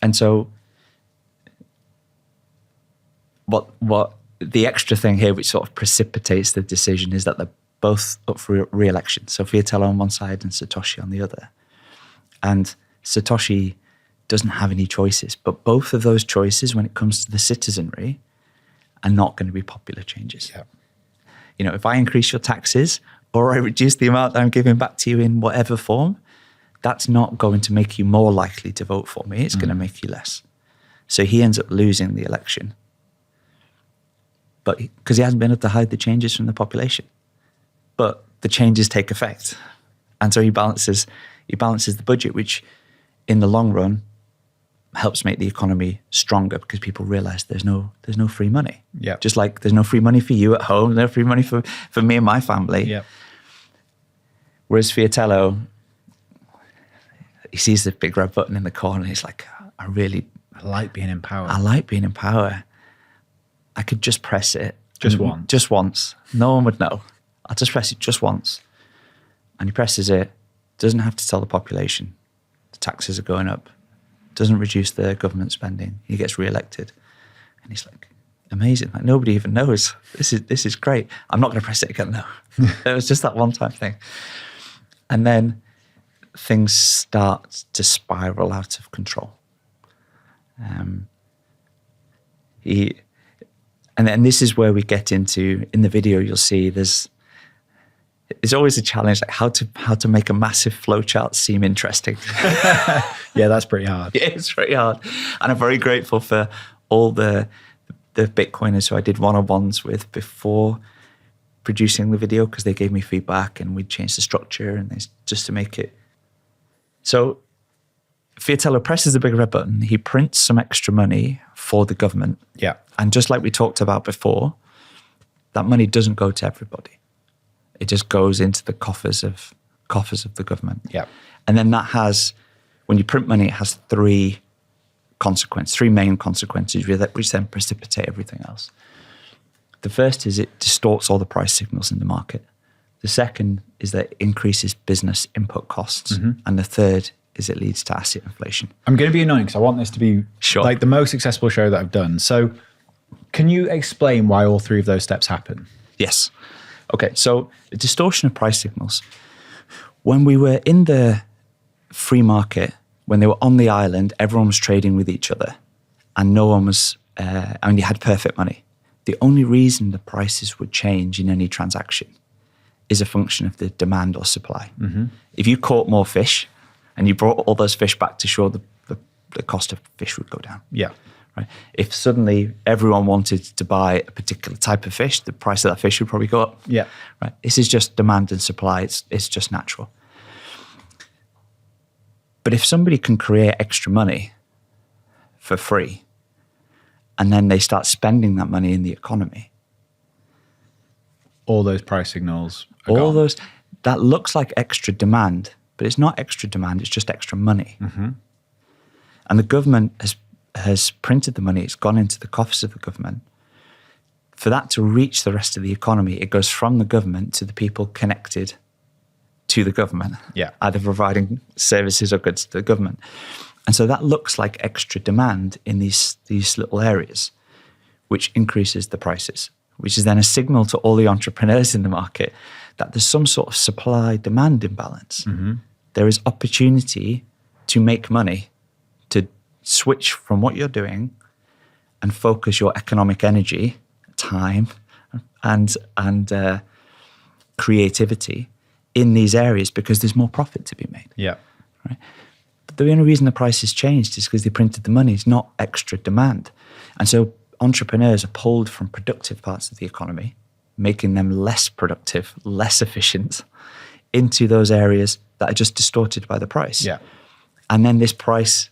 And so what the extra thing here, which sort of precipitates the decision, is that they're both up for re-election. So Fiatello on one side and Satoshi on the other. And Satoshi doesn't have any choices, but both of those choices, when it comes to the citizenry, are not going to be popular changes. Yeah. You know, if I increase your taxes or I reduce the amount that I'm giving back to you in whatever form, that's not going to make you more likely to vote for me. It's going to make you less. So he ends up losing the election, but because he hasn't been able to hide the changes from the population. But the changes take effect, and so he balances the budget, which in the long run helps make the economy stronger, because people realize there's no free money. Yeah. Just like there's no free money for you at home, no free money for me and my family. Yeah. Whereas Fiatello, he sees the big red button in the corner, and he's like, I like being in power. I like being in power. I could just press it. Just once. No one would know. I'll just press it just once. And he presses it, doesn't have to tell the population. The taxes are going up. Doesn't reduce the government spending. He gets re-elected. And he's like, amazing. Like, nobody even knows. This is great. I'm not going to press it again now. It was just that one time thing. And then things start to spiral out of control. And then this is where we get into, in the video you'll see there's always a challenge, like how to make a massive flowchart seem interesting. Yeah, that's pretty hard. Yeah, it's pretty hard. And I'm very grateful for all the Bitcoiners who I did one-on-ones with before producing the video, because they gave me feedback and we'd change the structure and just to make it. So Fiatello presses the big red button. He prints some extra money for the government. Yeah. And just like we talked about before, that money doesn't go to everybody. It just goes into the coffers of the government. Yeah. And then that has, when you print money, it has three three main consequences, which then precipitate everything else. The first is it distorts all the price signals in the market. The second is that it increases business input costs. And the third is it leads to asset inflation. I'm going to be annoying because I want this to be like the most successful show that I've done. So can you explain why all three of those steps happen? Yes. Okay, so the distortion of price signals. When we were in the free market, when they were on the island, everyone was trading with each other and no one was, and you had perfect money. The only reason the prices would change in any transaction is a function of the demand or supply. If you caught more fish and you brought all those fish back to shore, the cost of fish would go down. Yeah. Right? If suddenly everyone wanted to buy a particular type of fish, the price of that fish would probably go up. Yeah. Right? This is just demand and supply. It's just natural. But if somebody can create extra money for free, and then they start spending that money in the economy, all those price signals are gone. That looks like extra demand, but it's not extra demand, it's just extra money. And the government has printed the money, it's gone into the coffers of the government. For that to reach the rest of the economy, it goes from the government to the people connected to the government, either providing services or goods to the government. And so that looks like extra demand in these little areas, which increases the prices, which is then a signal to all the entrepreneurs in the market that there's some sort of supply-demand imbalance. There is opportunity to make money, to switch from what you're doing and focus your economic energy, time, and creativity in these areas because there's more profit to be made. Yeah. Right? But the only reason the price has changed is because they printed the money. It's not extra demand. And so entrepreneurs are pulled from productive parts of the economy, making them less productive, less efficient, into those areas that are just distorted by the price. Yeah. And then this price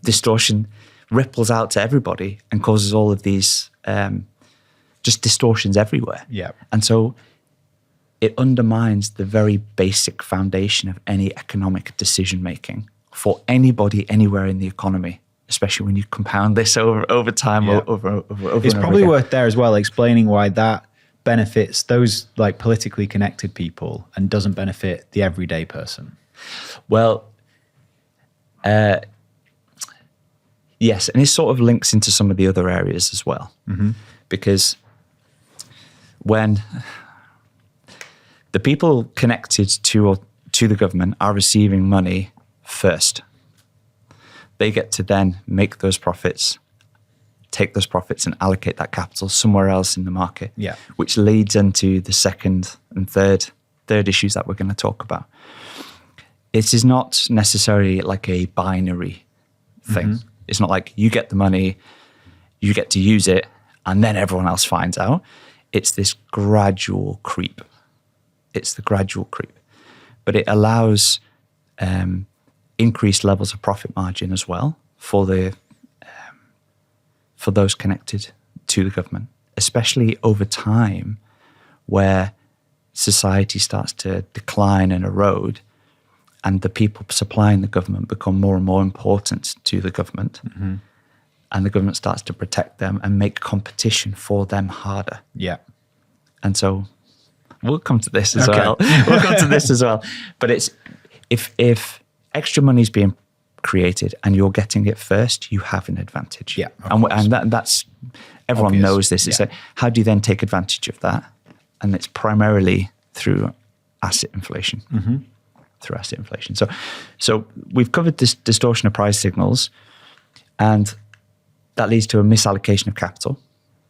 distortion ripples out to everybody and causes all of these just distortions everywhere. Yeah. And so it undermines the very basic foundation of any economic decision making for anybody anywhere in the economy, especially when you compound this over time. Over it's probably worth there as well explaining why that benefits those like politically connected people and doesn't benefit the everyday person. Well, yes, and it sort of links into some of the other areas as well, because when the people connected to the government are receiving money first, they get to then make those profits, take those profits and allocate that capital somewhere else in the market, which leads into the second and third issues that we're going to talk about. It is not necessarily like a binary thing. It's not like you get the money, you get to use it, and then everyone else finds out. It's this gradual creep. It's the gradual creep. But it allows increased levels of profit margin as well for those connected to the government, especially over time where society starts to decline and erode and the people supplying the government become more and more important to the government, and the government starts to protect them and make competition for them harder. Yeah. And so we'll come to this as well. We'll come to this as well. But it's if extra money is being created and you're getting it first, you have an advantage. Yeah, and that's everyone obvious. knows this. It's like, how do you then take advantage of that? And it's primarily through asset inflation. Through asset inflation. So we've covered this distortion of price signals, and that leads to a misallocation of capital,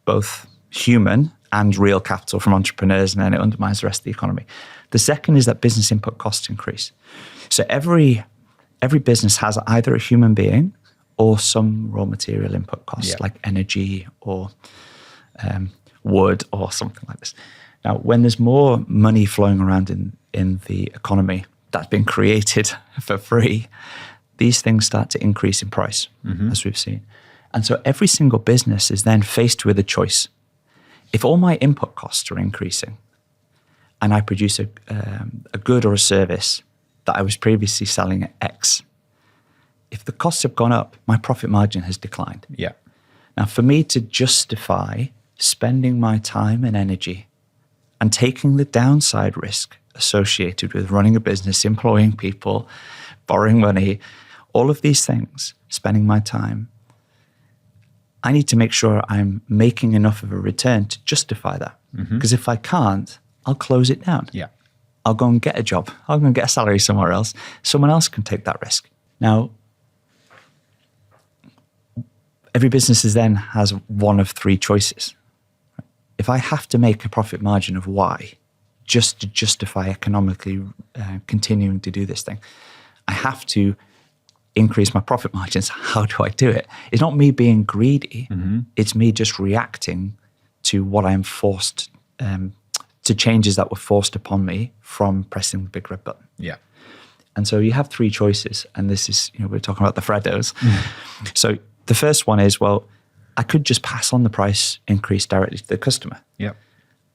both human and real capital from entrepreneurs, and then it undermines the rest of the economy. The second is that business input costs increase. So every business has either a human being or some raw material input costs, like energy or wood or something like this. Now, when there's more money flowing around in the economy that's been created for free, these things start to increase in price, as we've seen. And so every single business is then faced with a choice. If all my input costs are increasing and I produce a good or a service that I was previously selling at X, if the costs have gone up, my profit margin has declined. Yeah. Now, for me to justify spending my time and energy and taking the downside risk associated with running a business, employing people, borrowing money, all of these things, spending my time, I need to make sure I'm making enough of a return to justify that. Because if I can't, I'll close it down. Yeah. I'll go and get a job. I'll go and get a salary somewhere else. Someone else can take that risk. Now, every business then has one of three choices. If I have to make a profit margin of Y just to justify economically continuing to do this thing, I have to increase my profit margins. How do I do it? It's not me being greedy. It's me just reacting to what I'm forced, to changes that were forced upon me from pressing the big red button. Yeah. And so you have three choices. And this is, we're talking about the Freddos. So the first one is, well, I could just pass on the price increase directly to the customer. Yeah.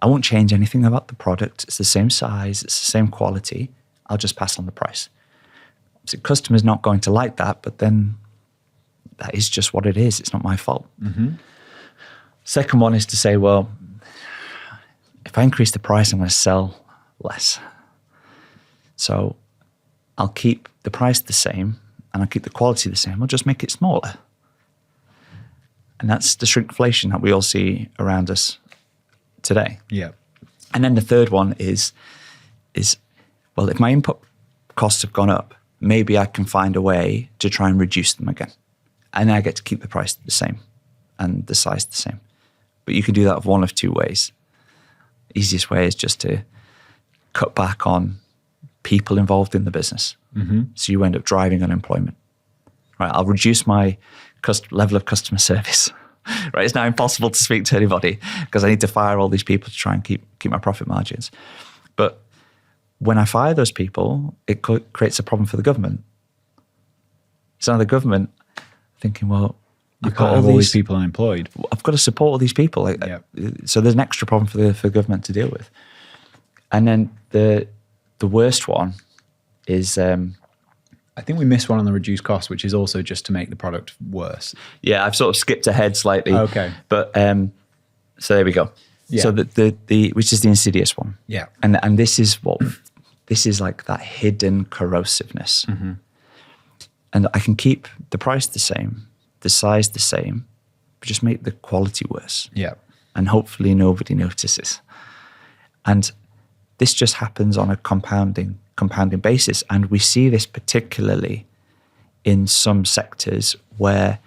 I won't change anything about the product. It's the same size. It's the same quality. I'll just pass on the price. So the customer's not going to like that, but then that is just what it is. It's not my fault. Second one is to say, well, if I increase the price, I'm going to sell less. So I'll keep the price the same and I'll keep the quality the same. I'll just make it smaller. And that's the shrinkflation that we all see around us today. Yeah. And then the third one is, well, if my input costs have gone up, maybe I can find a way to try and reduce them again. And I get to keep the price the same and the size the same. But you can do that one of two ways. The easiest way is just to cut back on people involved in the business. So you end up driving unemployment. Right, I'll reduce my level of customer service. Right, it's now impossible to speak to anybody because I need to fire all these people to try and keep my profit margins. But when I fire those people, it creates a problem for the government. So now the government thinking, well, I've got all these people unemployed. I've got to support all these people. So there's an extra problem for the government to deal with. And then the worst one is... I think we missed one on the reduced cost, which is also just to make the product worse. Yeah, I've sort of skipped ahead slightly. Okay. But so there we go. Yeah. So the which is the insidious one. Yeah. And this is like that hidden corrosiveness. And I can keep the price the same, the size the same, but just make the quality worse. Yeah. And hopefully nobody notices. And this just happens on a compounding basis. And we see this particularly in some sectors where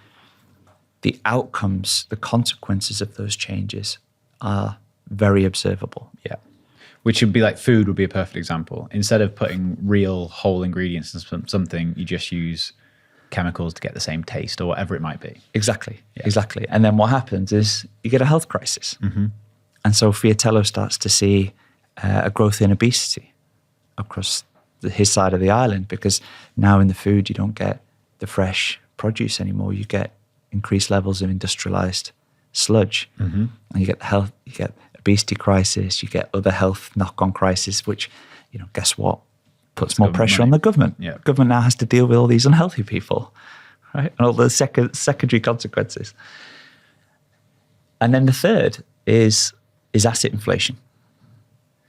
the outcomes, the consequences of those changes are very observable. Yeah. Which would be like food would be a perfect example. Instead of putting real whole ingredients in something, you just use chemicals to get the same taste or whatever it might be. Exactly. And then what happens is you get a health crisis. And so Fiatello starts to see a growth in obesity across his side of the island, because now in the food you don't get the fresh produce anymore. You get increased levels of industrialized sludge, and you get obesity crisis. You get other health knock-on crisis, which, guess what, puts more pressure on the government. Yeah. Government now has to deal with all these unhealthy people, right, and all the secondary consequences. And then the third is asset inflation.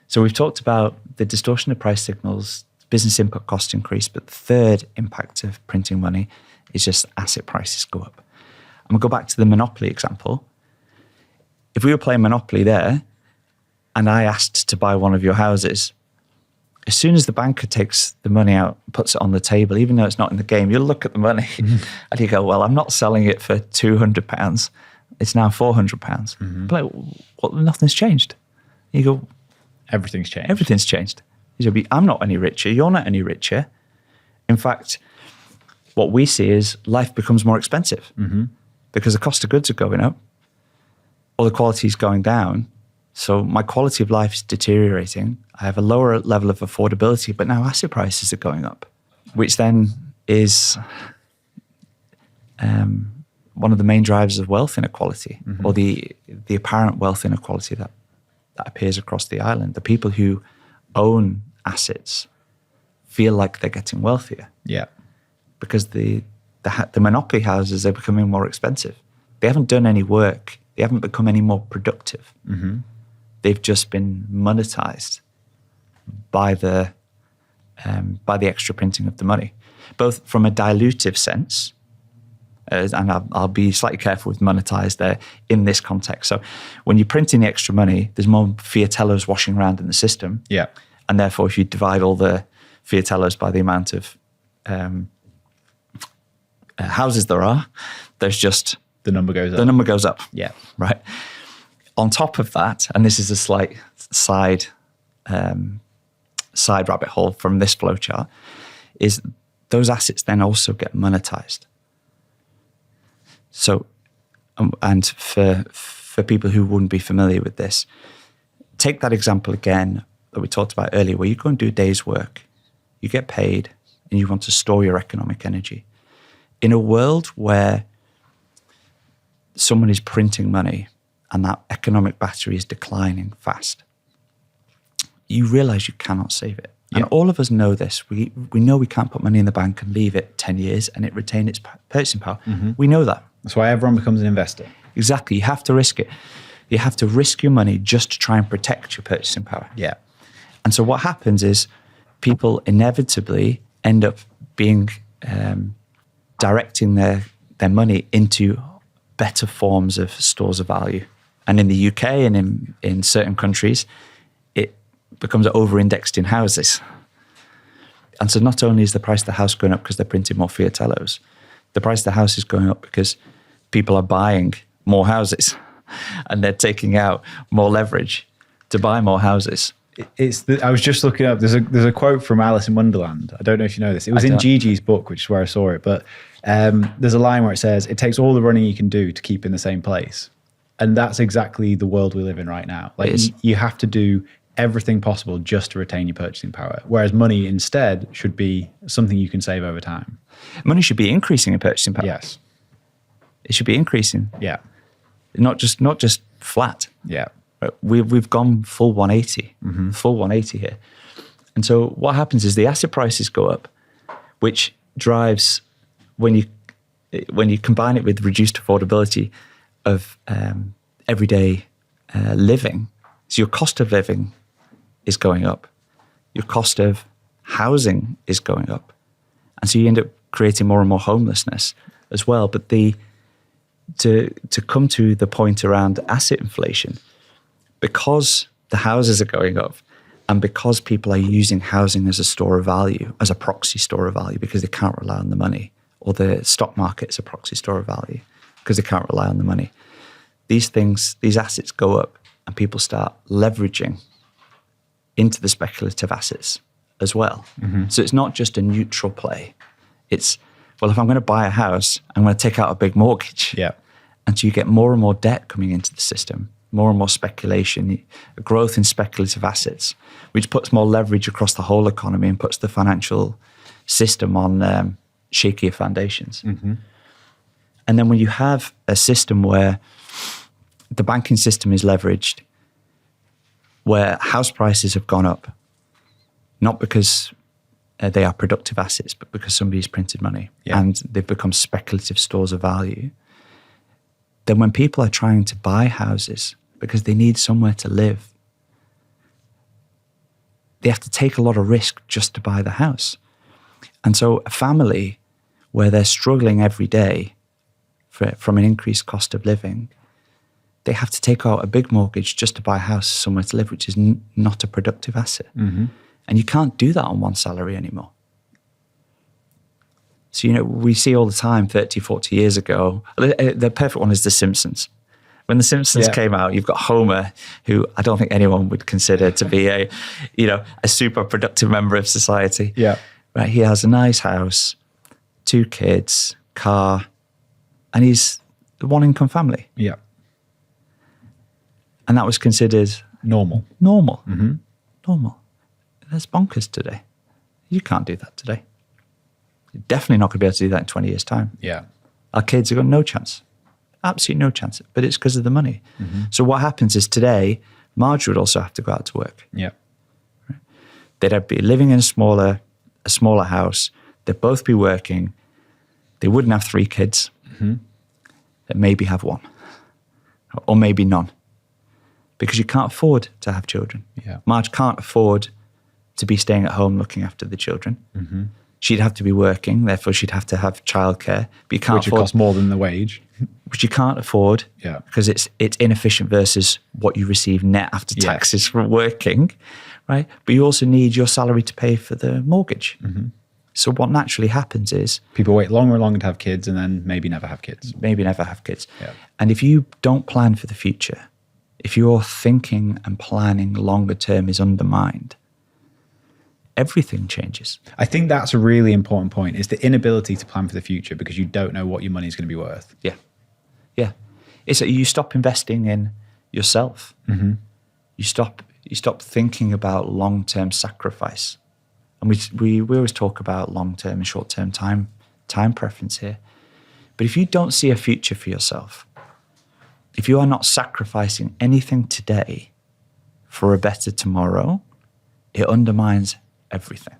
So we've talked about the distortion of price signals, business input cost increase, but the third impact of printing money is just asset prices go up. And we'll go back to the Monopoly example. If we were playing Monopoly there and I asked to buy one of your houses, as soon as the banker takes the money out and puts it on the table, even though it's not in the game, you'll look at the money and you go, well, I'm not selling it for £200. It's now £400. But well, nothing's changed. You go, everything's changed. Everything's changed. I'm not any richer. You're not any richer. In fact, what we see is life becomes more expensive because the cost of goods are going up or the quality is going down. So my quality of life is deteriorating. I have a lower level of affordability, but now asset prices are going up, which then is one of the main drivers of wealth inequality, or the apparent wealth inequality that appears across the island. The people who own assets feel like they're getting wealthier. Yeah. Because the The monopoly houses are becoming more expensive. They haven't done any work. They haven't become any more productive. They've just been monetized by the extra printing of the money, both from a dilutive sense, and I'll be slightly careful with monetized there in this context. So when you're printing the extra money, there's more Fiatellos washing around in the system. Yeah. And therefore, if you divide all the Fiatellos by the amount of houses there are, there's just... The number goes up. The number goes up. Yeah. Right. On top of that, and this is a slight side rabbit hole from this flowchart, is those assets then also get monetized. So, and for people who wouldn't be familiar with this, take that example again that we talked about earlier, where you go and do a day's work, you get paid, and you want to store your economic energy. In a world where someone is printing money and that economic battery is declining fast, you realize you cannot save it. And all of us know this. We know we can't put money in the bank and leave it 10 years and it retain its purchasing power. We know that. That's why everyone becomes an investor. Exactly. You have to risk it. You have to risk your money just to try and protect your purchasing power. Yeah. And so what happens is people inevitably end up being directing their money into better forms of stores of value. And in the UK and in certain countries, it becomes over-indexed in houses. And so not only is the price of the house going up because they're printing more Fiatellos, the price of the house is going up because people are buying more houses and they're taking out more leverage to buy more houses. I was just looking up. There's a quote from Alice in Wonderland. I don't know if you know this. It was in Gigi's book, which is where I saw it. But there's a line where it says, "It takes all the running you can do to keep in the same place," and that's exactly the world we live in right now. Like you have to do everything possible just to retain your purchasing power, whereas money instead should be something you can save over time. Money should be increasing in purchasing power. Yes, it should be increasing. Yeah, not just flat. Yeah. We've gone full 180, full 180 here. And so what happens is the asset prices go up, which drives, when you combine it with reduced affordability of everyday living, so your cost of living is going up, your cost of housing is going up. And so you end up creating more and more homelessness as well. But to come to the point around asset inflation, because the houses are going up and because people are using housing as a store of value, as a proxy store of value, because they can't rely on the money, or the stock market is a proxy store of value because they can't rely on the money, these assets go up and people start leveraging into the speculative assets as well. So it's not just a neutral play. It's, well, if I'm going to buy a house, I'm going to take out a big mortgage. Yeah. And so you get more and more debt coming into the system, more and more speculation, a growth in speculative assets, which puts more leverage across the whole economy and puts the financial system on shakier foundations. And then when you have a system where the banking system is leveraged, where house prices have gone up, not because they are productive assets, but because somebody's printed money and they've become speculative stores of value, then when people are trying to buy houses because they need somewhere to live, they have to take a lot of risk just to buy the house. And so a family where they're struggling every day from an increased cost of living, they have to take out a big mortgage just to buy a house somewhere to live, which is not a productive asset. And you can't do that on one salary anymore. So, we see all the time 30, 40 years ago, the perfect one is The Simpsons. When The Simpsons came out, you've got Homer, who I don't think anyone would consider to be a super productive member of society. Yeah. Right. He has a nice house, 2 kids, car, and he's the one income family. Yeah. And that was considered normal. Normal. That's bonkers today. You can't do that today. You're definitely not going to be able to do that in 20 years' time. Yeah. Our kids have got no chance. Absolutely no chance. But it's because of the money. So what happens is today, Marge would also have to go out to work. Yeah. Right? They'd be living in a smaller house. They'd both be working. they wouldn't have 3 kids. They maybe have 1 or maybe none, because you can't afford to have children. Yeah. Marge can't afford to be staying at home looking after the children. She'd have to be working, therefore she'd have to have childcare. But you can't Which would cost more than the wage. which you can't afford, because it's inefficient versus what you receive net after taxes from working, right? But you also need your salary to pay for the mortgage. So what naturally happens is people wait longer and longer to have kids, and then maybe never have kids. Yeah. And if you don't plan for the future, if your thinking and planning longer term is undermined, everything changes. I think that's a really important point, is the inability to plan for the future because you don't know what your money is going to be worth. Yeah. Yeah. It's that you stop investing in yourself. You stop thinking about long-term sacrifice. And we always talk about long-term and short-term time preference here. But if you don't see a future for yourself, if you are not sacrificing anything today for a better tomorrow, it undermines everything.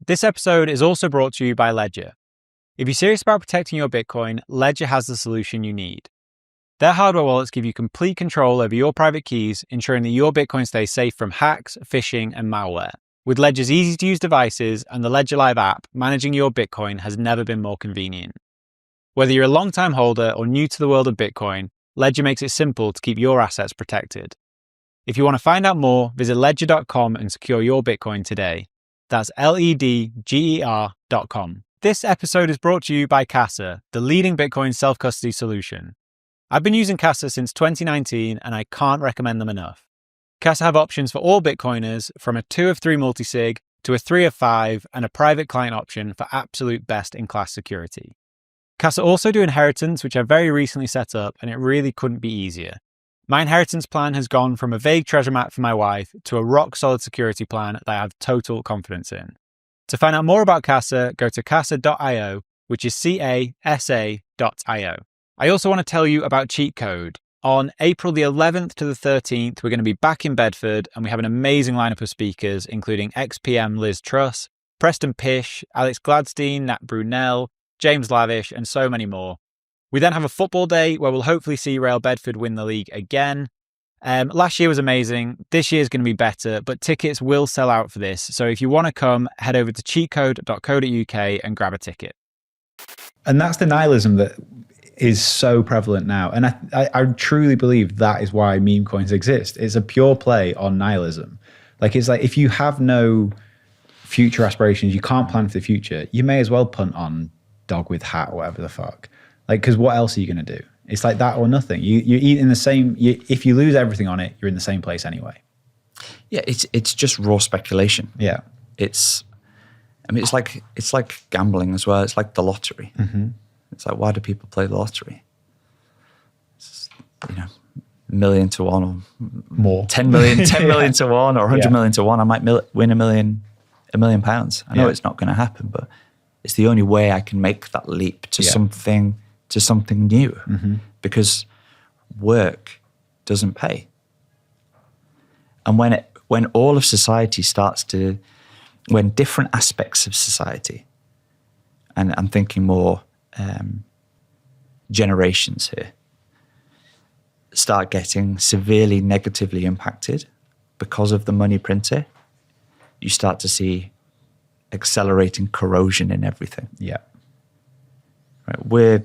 This episode is also brought to you by Ledger. If you're serious about protecting your Bitcoin, Ledger has the solution you need. Their hardware wallets give you complete control over your private keys, ensuring that your Bitcoin stays safe from hacks, phishing, and malware. With Ledger's easy-to-use devices and the Ledger Live app, managing your Bitcoin has never been more convenient. Whether you're a long-time holder or new to the world of Bitcoin, Ledger makes it simple to keep your assets protected. If you want to find out more, visit ledger.com and secure your Bitcoin today. That's ledger.com. This episode is brought to you by Casa, the leading Bitcoin self-custody solution. I've been using Casa since 2019 and I can't recommend them enough. Casa have options for all Bitcoiners, from a 2 of 3 multisig to a 3 of 5 and a private client option for absolute best-in-class security. Casa also do inheritance, which I very recently set up, and it really couldn't be easier. My inheritance plan has gone from a vague treasure map for my wife to a rock-solid security plan that I have total confidence in. To find out more about Casa, go to casa.io, which is casa.io. I also want to tell you about Cheat Code. On April the 11th to the 13th, we're going to be back in Bedford, and we have an amazing lineup of speakers, including ex-PM Liz Truss, Preston Pish, Alex Gladstein, Nat Brunel, James Lavish, and so many more. We then have a football day where we'll hopefully see Real Bedford win the league again. Last year was amazing. This year is going to be better, but tickets will sell out for this. So if you want to come, head over to cheatcode.co.uk and grab a ticket. And that's the nihilism that is so prevalent now. And I truly believe that is why meme coins exist. It's a pure play on nihilism. Like, it's like, if you have no future aspirations, you can't plan for the future, you may as well punt on dog with hat or whatever the fuck. Like, because what else are you going to do? It's like that or nothing. You eat in the same, if you lose everything on it, you're in the same place anyway. Yeah, it's just raw speculation. Yeah. It's like gambling as well. It's like the lottery. It's like, why do people play the lottery? It's, $1 million to 1 or more, 10 million to 1 or 100 million to 1. I might win £1 million. I know it's not going to happen, but it's the only way I can make that leap to something new, because work doesn't pay. And when all of society when different aspects of society, and I'm thinking more generations here, start getting severely negatively impacted because of the money printer, you start to see accelerating corrosion in everything. Yeah. Right.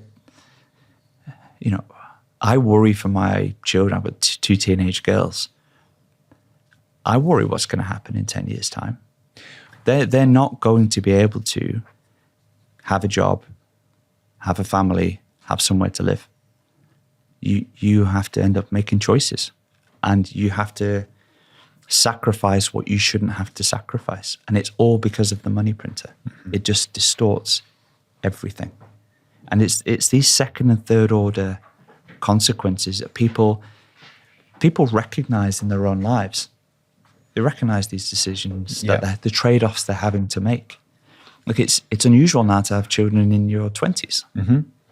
I worry for my children. I've got 2 teenage girls. I worry what's going to happen in 10 years' time. They're not going to be able to have a job, have a family, have somewhere to live. You have to end up making choices, and you have to sacrifice what you shouldn't have to sacrifice. And it's all because of the money printer. It just distorts everything. And it's these second and third order consequences that people recognize in their own lives. They recognize these decisions, that the trade-offs they're having to make. Look, it's unusual now to have children in your 20s.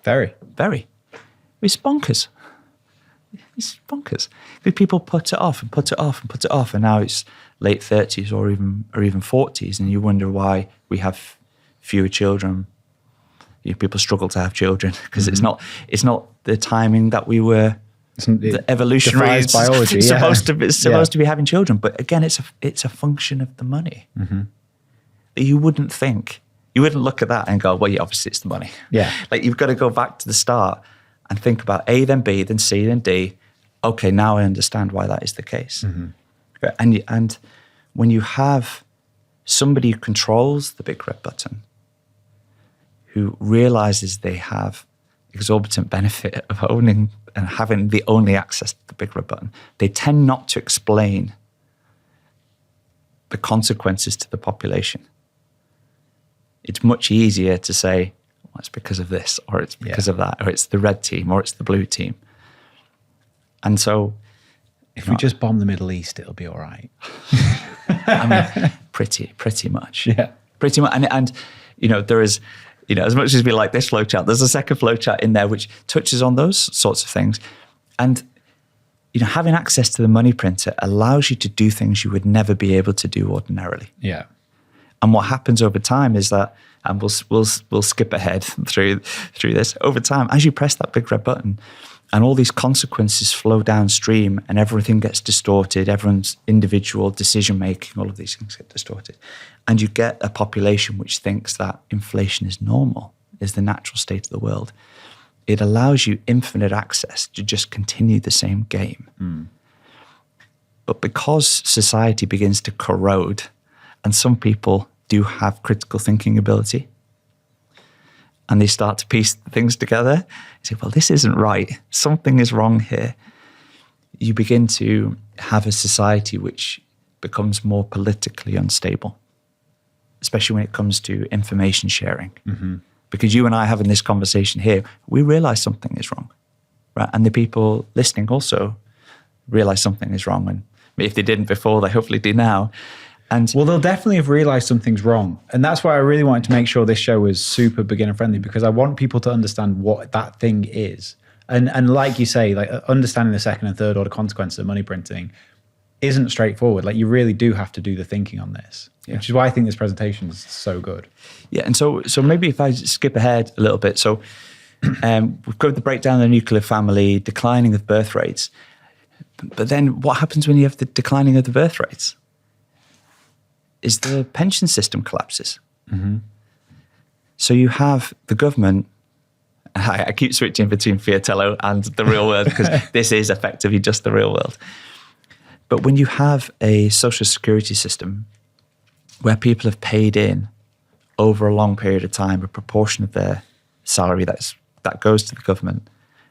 Very. It's bonkers. It's bonkers. People put it off and put it off and put it off, and now it's late 30s or even 40s, and you wonder why we have fewer children, people struggle to have children because it's not the timing that we were. The evolutionary defies biology, supposed to be having children, but again, it's a function of the money. You wouldn't look at that and go, well, yeah, obviously it's the money. Yeah, like you've got to go back to the start and think about A, then B, then C, then D. Okay, now I understand why that is the case. And when you have somebody who controls the big red button, who realizes they have exorbitant benefit of owning and having the only access to the big red button, they tend not to explain the consequences to the population. It's much easier to say, well, it's because of this, or it's because of that, or it's the red team, or it's the blue team. And so if we just bomb the Middle East, it'll be all right. I mean, pretty much. Yeah. Pretty much. And there is, as much as we like this flowchart, there's a second flowchart in there which touches on those sorts of things. And, having access to the money printer allows you to do things you would never be able to do ordinarily. Yeah. And what happens over time is that, and we'll skip ahead through this, over time, as you press that big red button and all these consequences flow downstream and everything gets distorted, everyone's individual decision-making, all of these things get distorted. And you get a population which thinks that inflation is normal, is the natural state of the world. It allows you infinite access to just continue the same game. But because society begins to corrode, and some people do have critical thinking ability, and they start to piece things together, you say, well, this isn't right. Something is wrong here. You begin to have a society which becomes more politically unstable, especially when it comes to information sharing. Because you and I having this conversation here, we realize something is wrong, right? And the people listening also realize something is wrong. And if they didn't before, they hopefully do now. And well, they'll definitely have realized something's wrong. And that's why I really wanted to make sure this show was super beginner friendly, because I want people to understand what that thing is. And like you say, like understanding the second and third order consequences of money printing isn't straightforward. Like you really do have to do the thinking on this, which is why I think this presentation is so good. Yeah. And so maybe if I skip ahead a little bit. So we've covered the breakdown of the nuclear family, declining of birth rates. But then what happens when you have the declining of the birth rates? Is the pension system collapses. So you have the government, I keep switching between Fiatello and the real world because this is effectively just the real world. But when you have a social security system where people have paid in over a long period of time a proportion of their salary that goes to the government,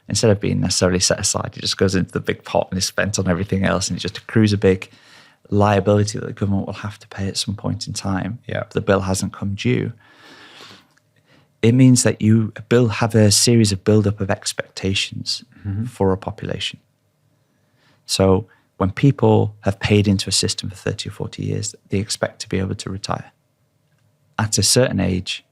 instead of being necessarily set aside, it just goes into the big pot and is spent on everything else, and it just accrues a big liability that the government will have to pay at some point in time. The bill hasn't come due. It means that you have a series of build-up of expectations for a population. So when people have paid into a system for 30 or 40 years, they expect to be able to retire at a certain age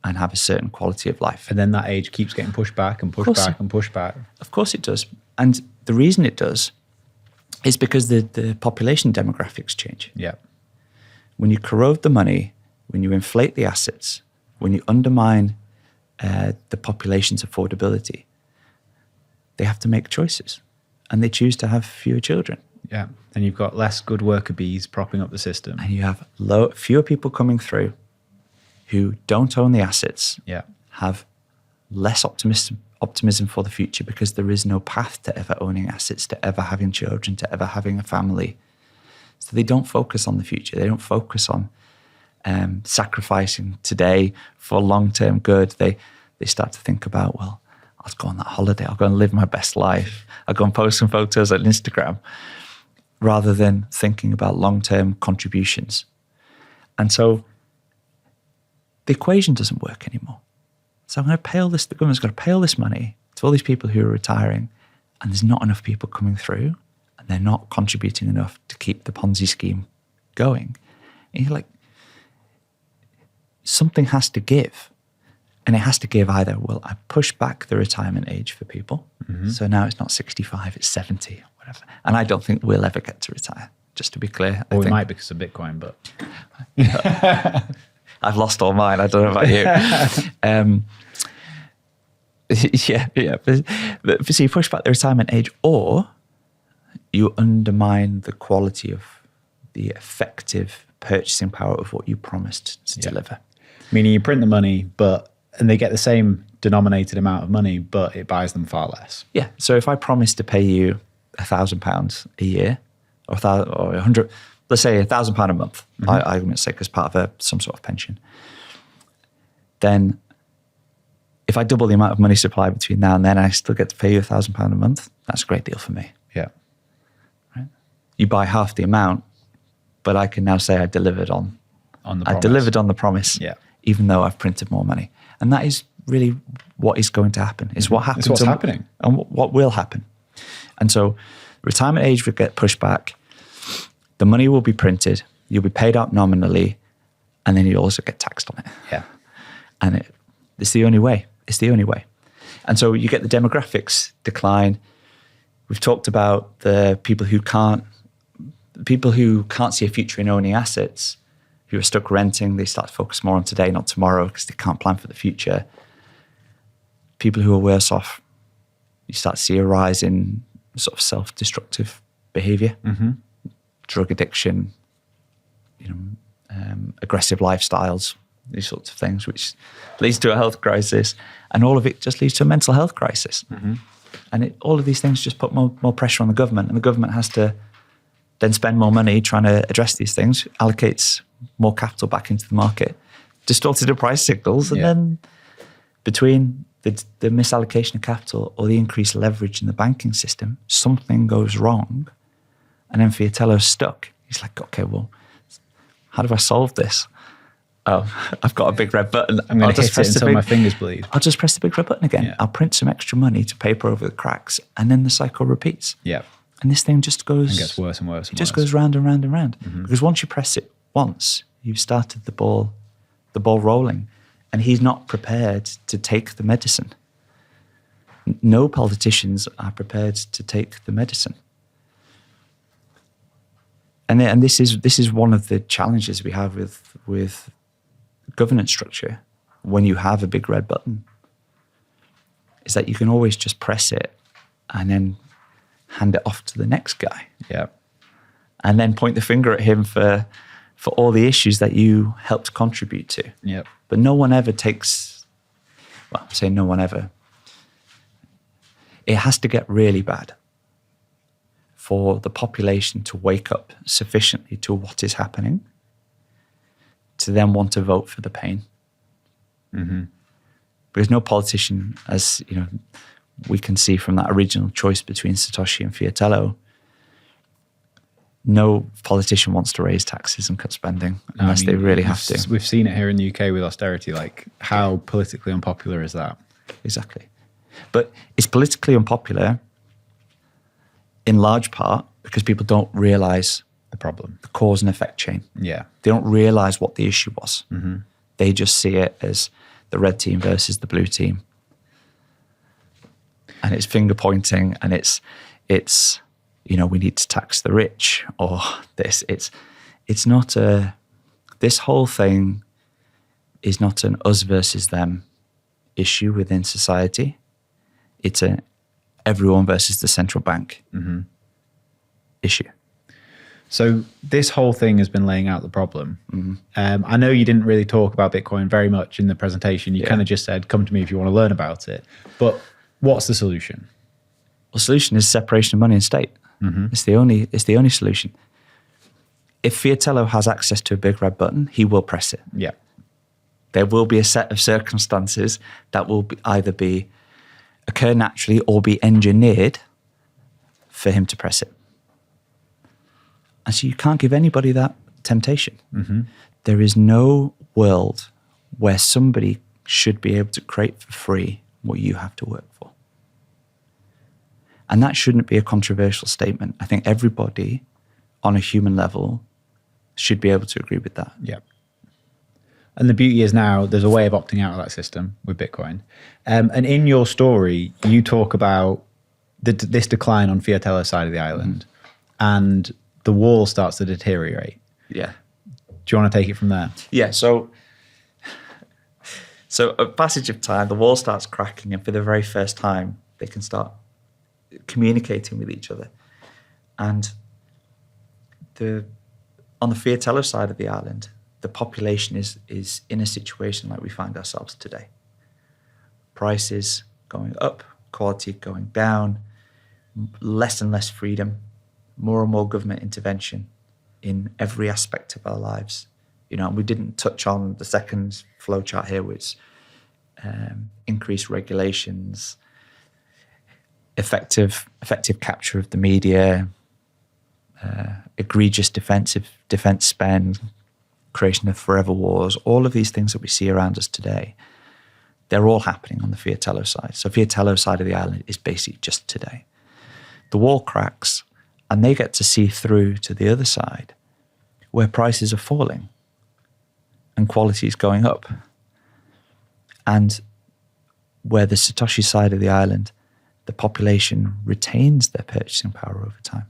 and have a certain quality of life. And then that age keeps getting pushed back and pushed back and pushed back. Of course it does. And the reason it does is because the population demographics change. When you corrode the money, when you inflate the assets, when you undermine the population's affordability, they have to make choices, and they choose to have fewer children. And you've got less good worker bees propping up the system. And you have fewer people coming through who don't own the assets, have less optimism for the future because there is no path to ever owning assets, to ever having children, to ever having a family. So they don't focus on the future. They don't focus on sacrificing today for long-term good. They start to think about, well, I'll go on that holiday. I'll go and live my best life. I'll go and post some photos on Instagram, rather than thinking about long-term contributions. And so the equation doesn't work anymore. So I'm going to pay all this, the government's got to pay all this money to all these people who are retiring, and there's not enough people coming through, and they're not contributing enough to keep the Ponzi scheme going. And you're like, something has to give. And it has to give either, well, I push back the retirement age for people. So now it's not 65, it's 70 or whatever. And I don't think we'll ever get to retire, just to be clear. Well, we might because of Bitcoin, but... I've lost all mine. I don't know about you. yeah. But so you push back the retirement age, or you undermine the quality of the effective purchasing power of what you promised to deliver. Meaning you print the money, and they get the same denominated amount of money, but it buys them far less. Yeah. So if I promise to pay you £1,000 a year, or 100, let's say £1,000 a month, argument's sake, as part of some sort of pension, then if I double the amount of money supply between now and then, I still get to pay you £1,000 a month. That's a great deal for me. Yeah. Right? You buy half the amount, but I can now say I delivered on the promise. I delivered on the promise, even though I've printed more money. And that is really what is going to happen. It's what happens. It's what's happening. And what will happen. And so retirement age will get pushed back. The money will be printed. You'll be paid out nominally. And then you'll also get taxed on it. Yeah. And it's the only way. It's the only way. And so you get the demographics decline. We've talked about the people who can't see a future in owning assets, who are stuck renting. They start to focus more on today, not tomorrow, because they can't plan for the future. People who are worse off, you start to see a rise in sort of self-destructive behavior, drug addiction, aggressive lifestyles, these sorts of things, which leads to a health crisis, and all of it just leads to a mental health crisis. And all of these things just put more pressure on the government, and the government has to then spend more money trying to address these things, allocates more capital back into the market, distorted the price signals, and then between the misallocation of capital or the increased leverage in the banking system, something goes wrong, and then Fiatello's stuck. He's like, okay, well, how do I solve this? Oh, I've got a big red button. I'm going to hit it until my fingers bleed. I'll just press the big red button again. Yeah. I'll print some extra money to paper over the cracks, and then the cycle repeats. Yeah. And this thing just goes... And gets worse and worse and worse. It just goes round and round and round. Because once you press it once, you've started the ball rolling, and he's not prepared to take the medicine. No politicians are prepared to take the medicine. And this is one of the challenges we have with governance structure when you have a big red button, is that you can always just press it and then hand it off to the next guy. Yeah. And then point the finger at him for all the issues that you helped contribute to. Yeah. But no one ever takes, well, say no one ever. It has to get really bad for the population to wake up sufficiently to what is happening to then want to vote for the pain. Because no politician, as you know, we can see from that original choice between Satoshi and Fiatello, no politician wants to raise taxes and cut spending unless they really have to. We've seen it here in the UK with austerity. Like, how politically unpopular is that? Exactly. But it's politically unpopular in large part because people don't realize the problem, the cause and effect chain. Yeah. They don't realize what the issue was. They just see it as the red team versus the blue team. And it's finger pointing, and it's we need to tax the rich, or this. It's not this whole thing is not an us versus them issue within society. It's a everyone versus the central bank issue. So this whole thing has been laying out the problem. I know you didn't really talk about Bitcoin very much in the presentation. You kind of just said, come to me if you want to learn about it. But what's the solution? Well, the solution is separation of money and state. It's the only solution. If Fiatello has access to a big red button, he will press it. Yeah. There will be a set of circumstances that will occur naturally or be engineered for him to press it. And so you can't give anybody that temptation. There is no world where somebody should be able to create for free what you have to work for. And that shouldn't be a controversial statement. I think everybody on a human level should be able to agree with that. Yeah. And the beauty is now there's a way of opting out of that system with Bitcoin. And in your story, you talk about this decline on Fiatello's side of the island, and the wall starts to deteriorate. Yeah. Do you want to take it from there? Yeah. So So a passage of time, the wall starts cracking, and for the very first time, they can start communicating with each other. And on the Fiatello side of the island, the population is in a situation like we find ourselves today. Prices going up, quality going down, less and less freedom, more and more government intervention in every aspect of our lives. You know, we didn't touch on the second flowchart here, which increased regulations, effective capture of the media, egregious defense spend, creation of forever wars, all of these things that we see around us today, they're all happening on the Fiatello side. So Fiatello side of the island is basically just today. The wall cracks, and they get to see through to the other side where prices are falling and quality is going up. And where the Satoshi side of the island, the population retains their purchasing power over time.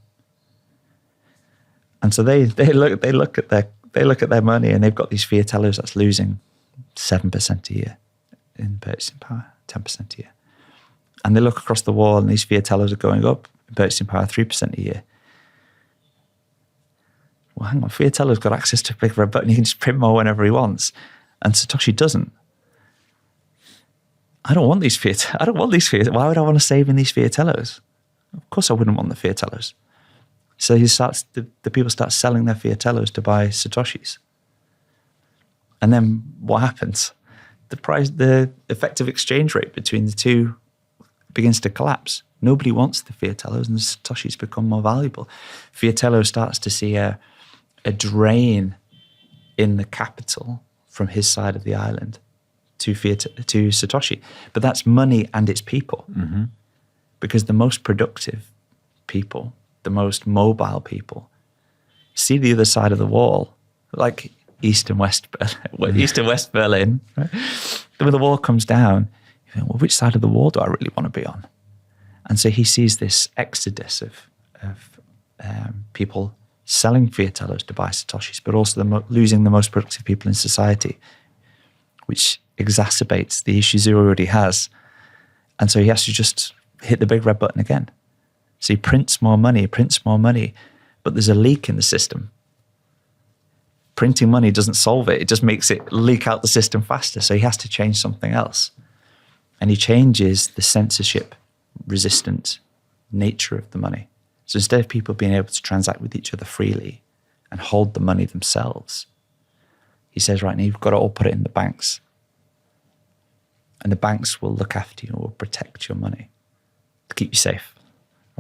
And so they look at their money, and they've got these Fiatellos that's losing 7% a year in purchasing power, 10% a year. And they look across the wall, and these Fiatellos are going up in purchasing power 3% a year. Well, hang on, Fiatello's got access to a big red button. He can just print more whenever he wants. And Satoshi doesn't. I don't want these Fiat. Why would I want to save in these Fiatellos? Of course I wouldn't want the Fiatellos. So the people start selling their Fiatellos to buy Satoshis. And then what happens? The effective exchange rate between the two begins to collapse. Nobody wants the Fiatellos, and the Satoshis become more valuable. Fiatello starts to see a drain in the capital from his side of the island to Satoshi. But that's money and it's people. Mm-hmm. Because the most productive people, the most mobile people, see the other side of the wall, like East and West Berlin. Right? When the wall comes down, you think, well, which side of the wall do I really want to be on? And so he sees this exodus of people selling Fiatellos to buy Satoshis, but also losing the most productive people in society, which exacerbates the issues he already has. And so he has to just hit the big red button again. So he prints more money, but there's a leak in the system. Printing money doesn't solve it. It just makes it leak out the system faster. So he has to change something else. And he changes the censorship-resistant nature of the money. So instead of people being able to transact with each other freely and hold the money themselves, he says, right now, you've got to all put it in the banks. And the banks will look after you and will protect your money to keep you safe.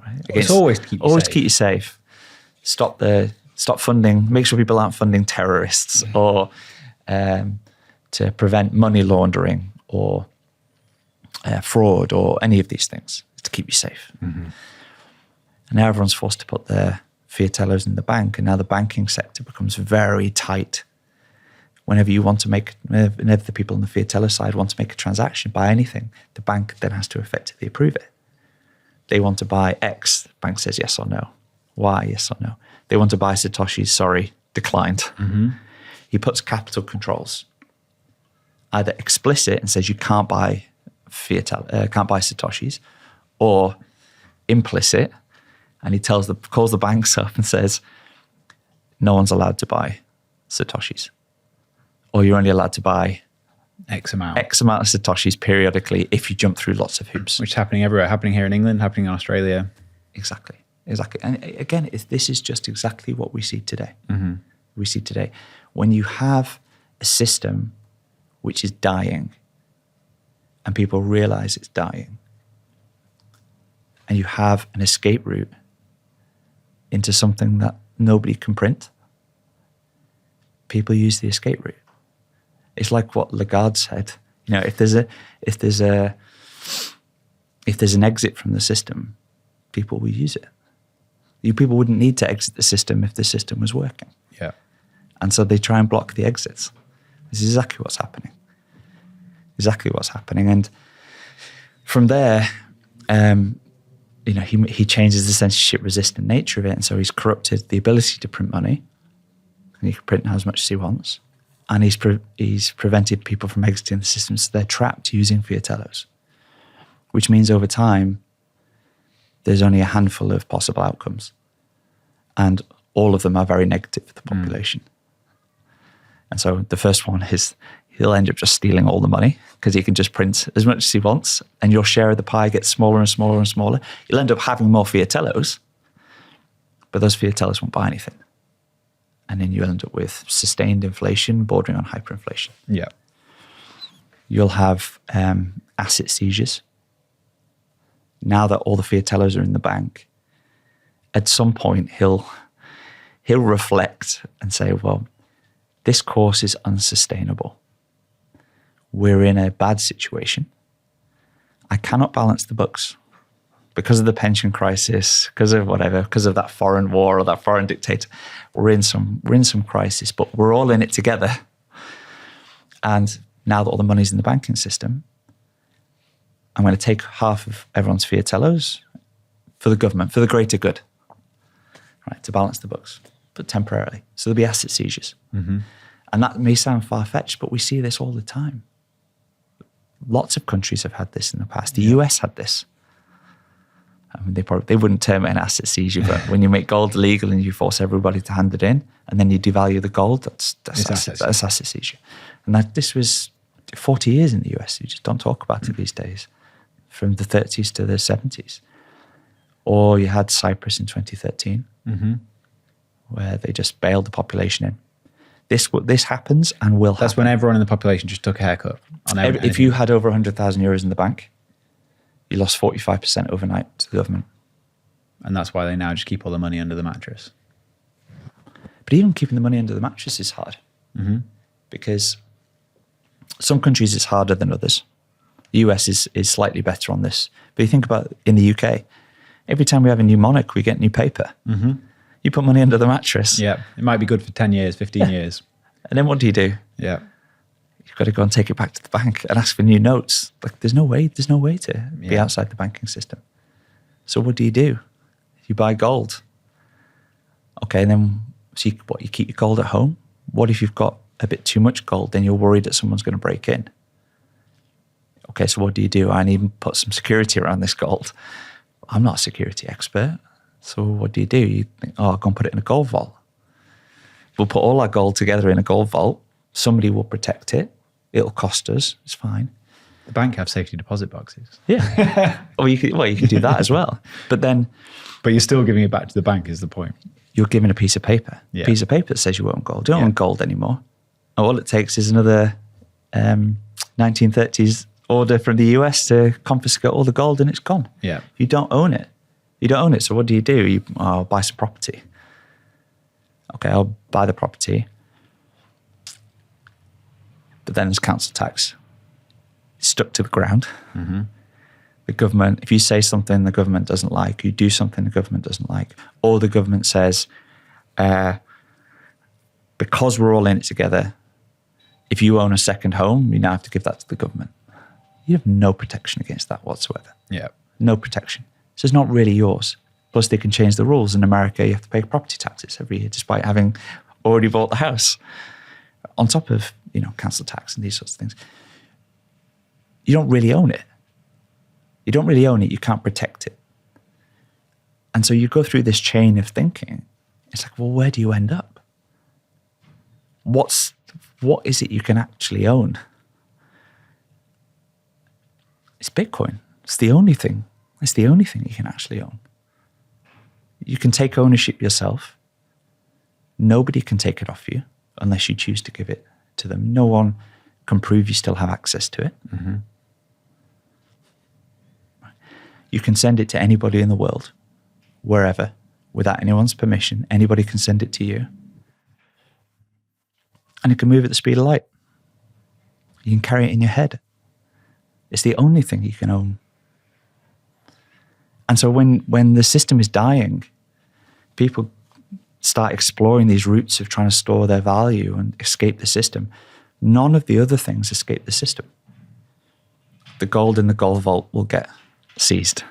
Right? It's always to keep you safe. Keep you safe. Stop funding, make sure people aren't funding terrorists or to prevent money laundering or fraud or any of these things. It's to keep you safe. Mm-hmm. And now everyone's forced to put their Fiatellos in the bank, and now the banking sector becomes very tight. Whenever the people on the Fiatello side want to make a transaction, buy anything, the bank then has to effectively approve it. They want to buy X, the bank says yes or no. Y, yes or no. They want to buy Satoshis, sorry, declined. Mm-hmm. He puts capital controls, either explicit and says you can't buy can't buy Satoshis, or implicit, and he calls the banks up and says, no one's allowed to buy Satoshis. Or you're only allowed to buy X amount of Satoshis periodically if you jump through lots of hoops. Which is happening everywhere, happening here in England, happening in Australia. Exactly. And again, this is just exactly what we see today. Mm-hmm. We see today. When you have a system which is dying and people realize it's dying, and you have an escape route into something that nobody can print, people use the escape route. It's like what Lagarde said. You know, if there's an exit from the system, people will use it. You people wouldn't need to exit the system if the system was working. Yeah. And so they try and block the exits. This is exactly what's happening. And from there, he changes the censorship-resistant nature of it, and so he's corrupted the ability to print money, and he can print as much as he wants, and he's prevented people from exiting the system, so they're trapped using Fiatellos, which means over time, there's only a handful of possible outcomes. And all of them are very negative for the population. And so the first one is he'll end up just stealing all the money because he can just print as much as he wants, and your share of the pie gets smaller and smaller and smaller. You'll end up having more Fiatellos, but those Fiatellos won't buy anything. And then you'll end up with sustained inflation bordering on hyperinflation. Yeah. You'll have asset seizures. Now that all the Fiatellos are in the bank, at some point he'll reflect and say, well, this course is unsustainable. We're in a bad situation. I cannot balance the books because of the pension crisis, because of whatever, because of that foreign war or that foreign dictator. We're in some crisis, but we're all in it together. And now that all the money's in the banking system, I'm going to take half of everyone's Fiatellos for the government, for the greater good, right, to balance the books, but temporarily. So there'll be asset seizures. Mm-hmm. And that may sound far-fetched, but we see this all the time. Lots of countries have had this in the past. The US had this. I mean, they wouldn't term it an asset seizure, but when you make gold illegal and you force everybody to hand it in, and then you devalue the gold, that's asset seizure. And this was 40 years in the US. You just don't talk about it these days, from the 30s to the 70s. Or you had Cyprus in 2013, where they just bailed the population in. This happens and will happen. That's when everyone in the population just took a haircut. If you had over 100,000 euros in the bank, you lost 45% overnight to the government. And that's why they now just keep all the money under the mattress. But even keeping the money under the mattress is hard. Mm-hmm. Because some countries it's harder than others. The US is slightly better on this. But you think about in the UK, every time we have a new monarch, we get new paper. Mm-hmm. You put money under the mattress. Yeah, it might be good for 10 years, 15 years. And then what do? Yeah. You've got to go and take it back to the bank and ask for new notes. Like there's no way to be outside the banking system. So what do? You buy gold. Okay, and then you keep your gold at home? What if you've got a bit too much gold? Then you're worried that someone's going to break in. Okay, so what do? I need to put some security around this gold. I'm not a security expert. So what do? You think, I'll go and put it in a gold vault. We'll put all our gold together in a gold vault. Somebody will protect it. It'll cost us. It's fine. The bank have safety deposit boxes. Yeah. Or you could do that as well. But you're still giving it back to the bank is the point. You're given a piece of paper. Yeah. A piece of paper that says you own gold. You don't own gold anymore. All it takes is another 1930s order from the US to confiscate all the gold and it's gone. Yeah. You don't own it. So what do? I'll buy some property. Okay, I'll buy the property. But then there's council tax. It's stuck to the ground. Mm-hmm. The government, if you say something the government doesn't like, you do something the government doesn't like, or the government says, because we're all in it together, if you own a second home, you now have to give that to the government. You have no protection against that whatsoever. Yeah. No protection. So it's not really yours. Plus they can change the rules. In America, you have to pay property taxes every year despite having already bought the house. On top of, council tax and these sorts of things. You don't really own it. You can't protect it. And so you go through this chain of thinking. It's like, well, where do you end up? What is it you can actually own? It's Bitcoin. It's the only thing you can actually own. You can take ownership yourself. Nobody can take it off you unless you choose to give it to them. No one can prove you still have access to it. Mm-hmm. You can send it to anybody in the world, wherever, without anyone's permission. Anybody can send it to you. And you can move at the speed of light. You can carry it in your head. It's the only thing you can own. And so when the system is dying, people start exploring these routes of trying to store their value and escape the system. None of the other things escape the system. The gold in the gold vault will get seized.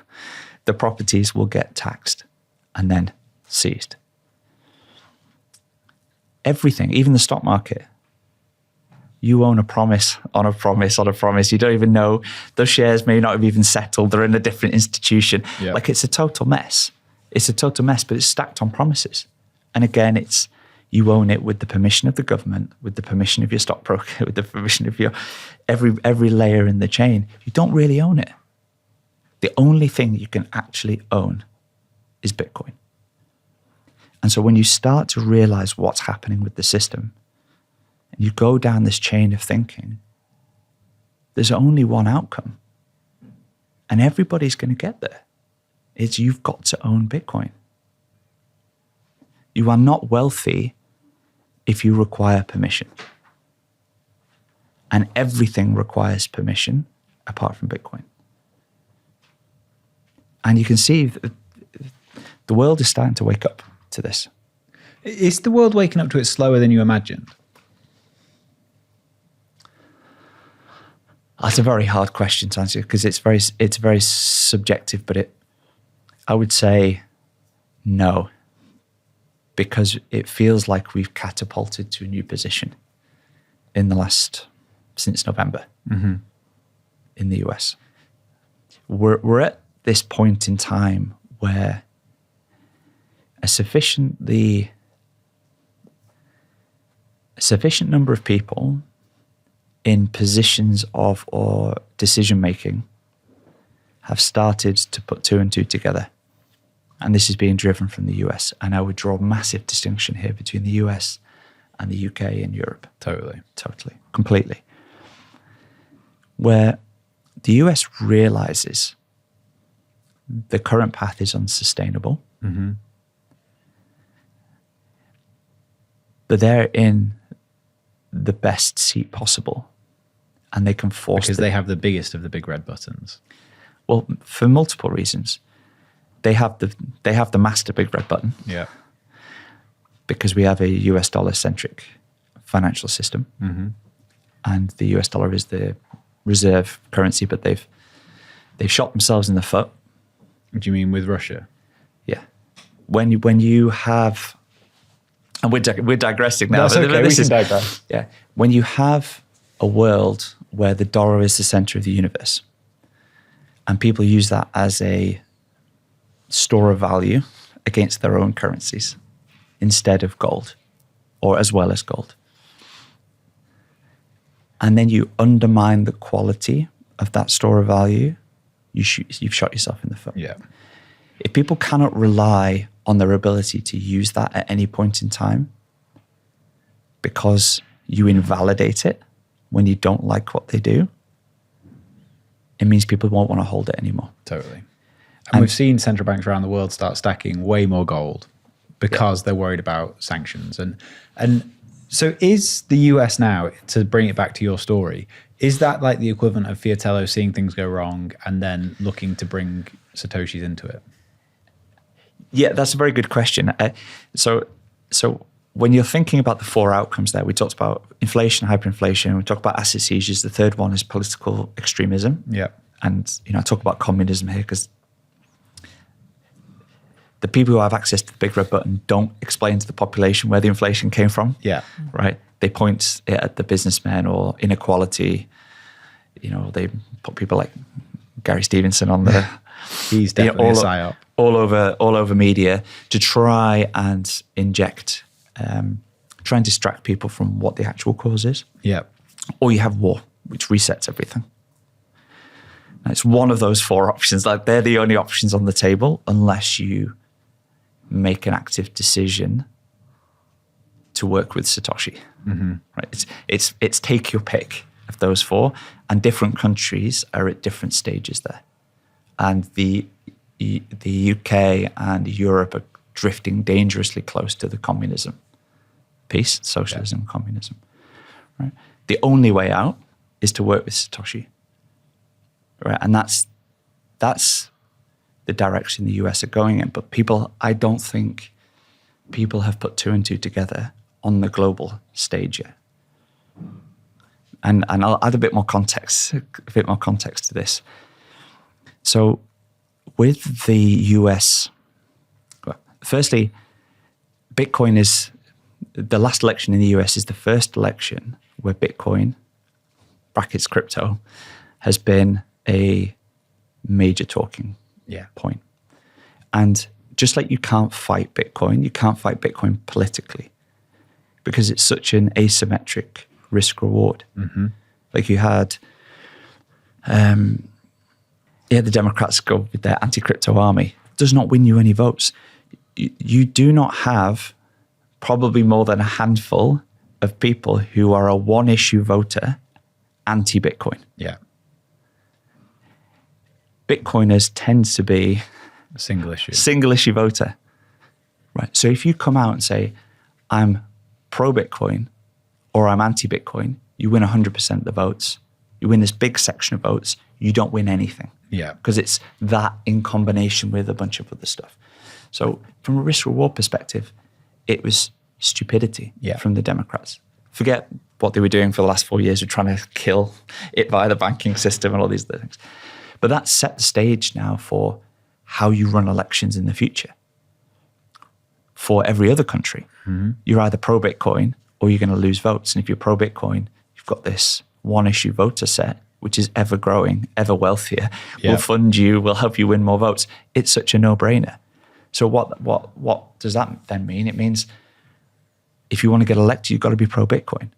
The properties will get taxed and then seized. Everything, even the stock market, you own a promise on a promise on a promise. You don't even know. Those shares may not have even settled. They're in a different institution. Yeah. Like, it's a total mess. It's a total mess, but it's stacked on promises. And again, it's you own it with the permission of the government, with the permission of your stockbroker, with the permission of your every layer in the chain. You don't really own it. The only thing you can actually own is Bitcoin. And so when you start to realize what's happening with the system, and you go down this chain of thinking, there's only one outcome. And everybody's going to get there. It's you've got to own Bitcoin. You are not wealthy if you require permission. And everything requires permission apart from Bitcoin. And you can see that the world is starting to wake up to this. Is the world waking up to it slower than you imagined? That's a very hard question to answer because it's very subjective, but I would say no, because it feels like we've catapulted to a new position since November in the US. We're at this point in time where a sufficient number of people in positions of or decision making have started to put two and two together. And this is being driven from the US. And I would draw a massive distinction here between the US and the UK and Europe. Totally. Completely. Where the US realizes the current path is unsustainable. But they're in the best seat possible. And they can force because they have the biggest of the big red buttons. Well, for multiple reasons. They have the master big red button. Yeah. Because we have a US dollar centric financial system. And the US dollar is the reserve currency, but they've shot themselves in the foot. What do you mean with Russia? Yeah. When you have, and we're digressing now. That's okay, we can digress. Yeah. When you have a world where the dollar is the center of the universe, and people use that as a store of value against their own currencies instead of gold, or as well as gold. And then you undermine the quality of that store of value, you've shot yourself in the foot. Yeah. If people cannot rely on their ability to use that at any point in time because you invalidate it when you don't like what they do, it means people won't want to hold it anymore. Totally. And we've seen central banks around the world start stacking way more gold because they're worried about sanctions. And so is the US now, to bring it back to your story, is that like the equivalent of Fiatello seeing things go wrong and then looking to bring Satoshis into it? Yeah, that's a very good question. So when you're thinking about the four outcomes there, we talked about inflation, hyperinflation, we talked about asset seizures. The third one is political extremism. Yeah. And I talk about communism here because the people who have access to the big red button don't explain to the population where the inflation came from. Yeah. Right? They point it at the businessmen or inequality. They put people like Gary Stevenson on the He's definitely a psyop. all over media to try and inject, try and distract people from what the actual cause is. Yeah. Or you have war, which resets everything. And it's one of those four options. Like, they're the only options on the table unless you make an active decision to work with Satoshi. Right? It's take your pick of those four, and different countries are at different stages there. And the UK and Europe are drifting dangerously close to the communism piece, socialism, communism. Right? The only way out is to work with Satoshi. Right? And that's the direction the US are going in. But I don't think people have put two and two together on the global stage yet. And I'll add a bit more context to this. So with the US, firstly, Bitcoin is, the last election in the US is the first election where Bitcoin, brackets crypto, has been a major talking point. And just like you can't fight Bitcoin, you can't fight Bitcoin politically because it's such an asymmetric risk reward. Like you had, the Democrats go with their anti-crypto army. Does not win you any votes. You do not have probably more than a handful of people who are a one-issue voter anti-Bitcoin. Yeah. Bitcoiners tends to be A single issue. single issue voter. Right. So if you come out and say, I'm pro-Bitcoin or I'm anti-Bitcoin, you win 100% of the votes. You win this big section of votes. You don't win anything. Yeah. Because it's that in combination with a bunch of other stuff. So from a risk-reward perspective, it was stupidity from the Democrats. Forget what they were doing for the last 4 years of trying to kill it via the banking system and all these other things. But that set the stage now for how you run elections in the future. For every other country, you're either pro-Bitcoin or you're going to lose votes. And if you're pro-Bitcoin, you've got this one-issue voter set, which is ever growing, ever wealthier, will fund you, will help you win more votes. It's such a no-brainer. So what does that then mean? It means if you want to get elected, you've got to be pro-Bitcoin.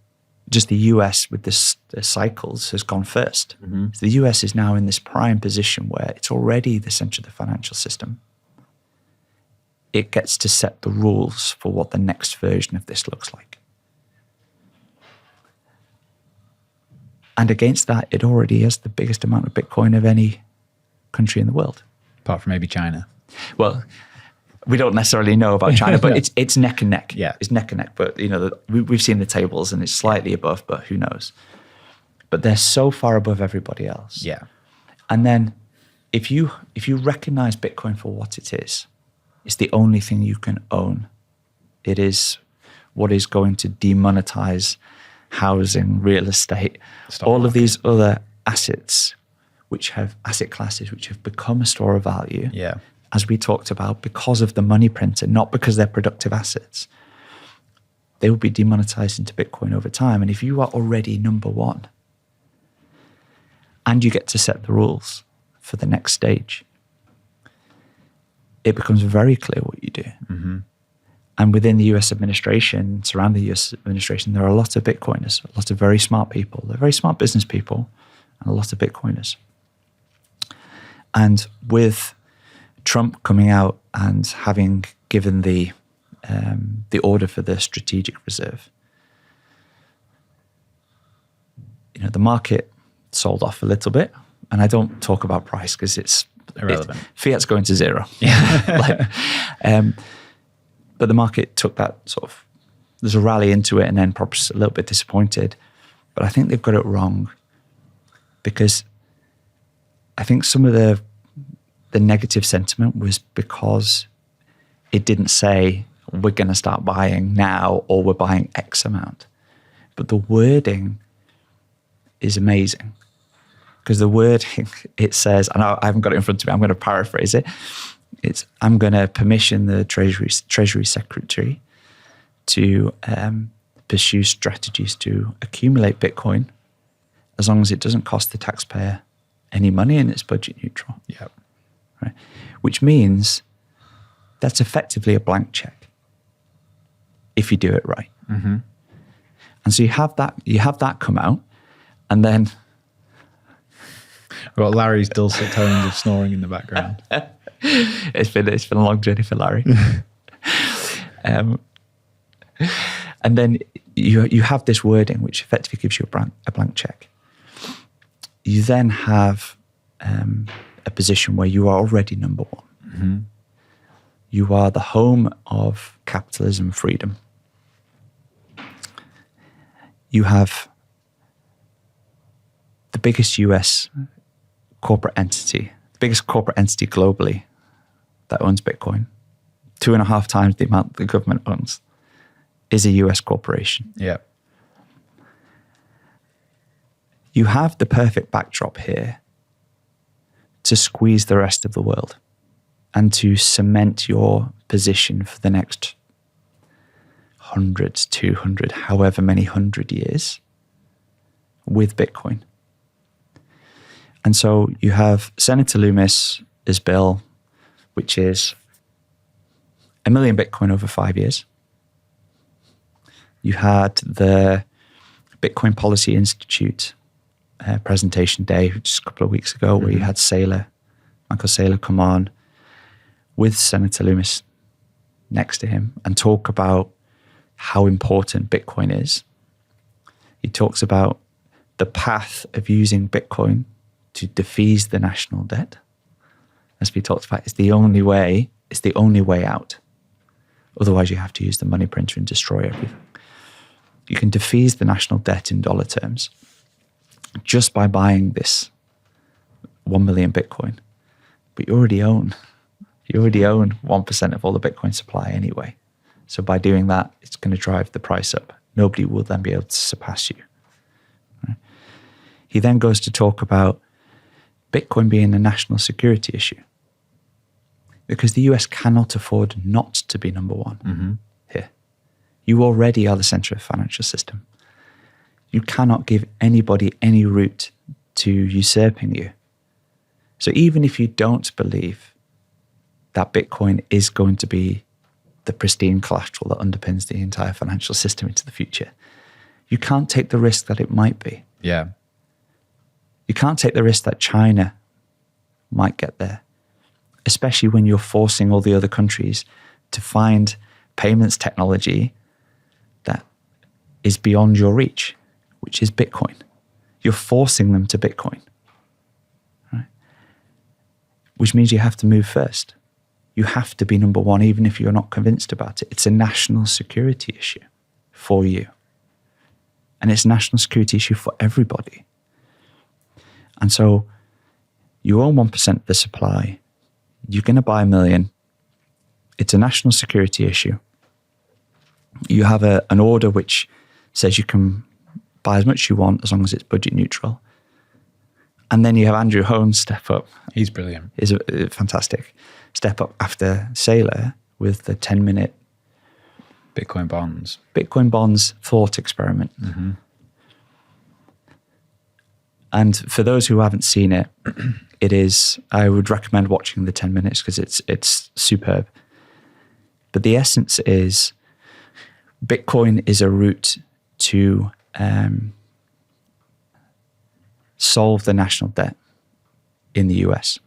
Just the US with the cycles has gone first. So the US is now in this prime position where it's already the center of the financial system. It gets to set the rules for what the next version of this looks like. And against that, it already has the biggest amount of Bitcoin of any country in the world. Apart from maybe China. Well, we don't necessarily know about China, but it's neck and neck. Yeah. It's neck and neck. But, we've seen the tables and it's slightly above, but who knows? But they're so far above everybody else. Yeah. And then if you recognize Bitcoin for what it is, it's the only thing you can own. It is what is going to demonetize housing, real estate, all of these other assets, asset classes, which have become a store of value. Yeah. As we talked about, because of the money printer, not because they're productive assets. They will be demonetized into Bitcoin over time. And if you are already number one and you get to set the rules for the next stage, it becomes very clear what you do. And within the US administration, surrounding the US administration, there are a lot of Bitcoiners, a lot of very smart people. They're very smart business people and a lot of Bitcoiners. And with Trump coming out and having given the order for the strategic reserve, the market sold off a little bit. And I don't talk about price because it's irrelevant. Fiat's going to zero. But the market took that there's a rally into it and then probably a little bit disappointed. But I think they've got it wrong because I think some of the negative sentiment was because it didn't say we're going to start buying now or we're buying X amount. But the wording is amazing because the wording, it says, and I haven't got it in front of me, I'm going to paraphrase it. It's, I'm going to permission the Treasury Secretary to pursue strategies to accumulate Bitcoin as long as it doesn't cost the taxpayer any money and it's budget neutral. Yeah. Right. Which means that's effectively a blank check if you do it right. And so you have that come out, and then we've got Larry's dulcet tones of snoring in the background. It's been a long journey for Larry. And then you have this wording which effectively gives you a blank check. You then have a position where you are already number one. You are the home of capitalism, freedom. You have the biggest US corporate entity, the biggest corporate entity globally that owns Bitcoin, 2.5 times the amount the government owns, is a US corporation. Yeah. You have the perfect backdrop here to squeeze the rest of the world and to cement your position for the next 100, 200, however many 100 years with Bitcoin. And so you have Senator Loomis's bill, which is 1 million Bitcoin over 5 years. You had the Bitcoin Policy Institute presentation day just a couple of weeks ago, where you had Michael Saylor, come on with Senator Loomis next to him and talk about how important Bitcoin is. He talks about the path of using Bitcoin to defease the national debt. As we talked about, it's the only way out. Otherwise, you have to use the money printer and destroy everything. You can defease the national debt in dollar terms just by buying this 1 million Bitcoin. But you already own 1% of all the Bitcoin supply anyway. So by doing that, it's going to drive the price up. Nobody will then be able to surpass you. Right? He then goes to talk about Bitcoin being a national security issue, because the US cannot afford not to be number one here. You already are the center of the financial system. You cannot give anybody any route to usurping you. So even if you don't believe that Bitcoin is going to be the pristine collateral that underpins the entire financial system into the future, you can't take the risk that it might be. Yeah. You can't take the risk that China might get there, especially when you're forcing all the other countries to find payments technology that is beyond your reach, which is Bitcoin. You're forcing them to Bitcoin, right? Which means you have to move first. You have to be number one, even if you're not convinced about it. It's a national security issue for you. And it's a national security issue for everybody. And so you own 1% of the supply. You're going to buy 1 million. It's a national security issue. You have an order which says you can buy as much as you want as long as it's budget neutral. And then you have Andrew Holmes step up. He's brilliant. He's fantastic. Step up after Saylor with the 10-minute Bitcoin bonds thought experiment. And for those who haven't seen it, I would recommend watching the 10 minutes because it's superb. But the essence is Bitcoin is a route to solve the national debt in the US.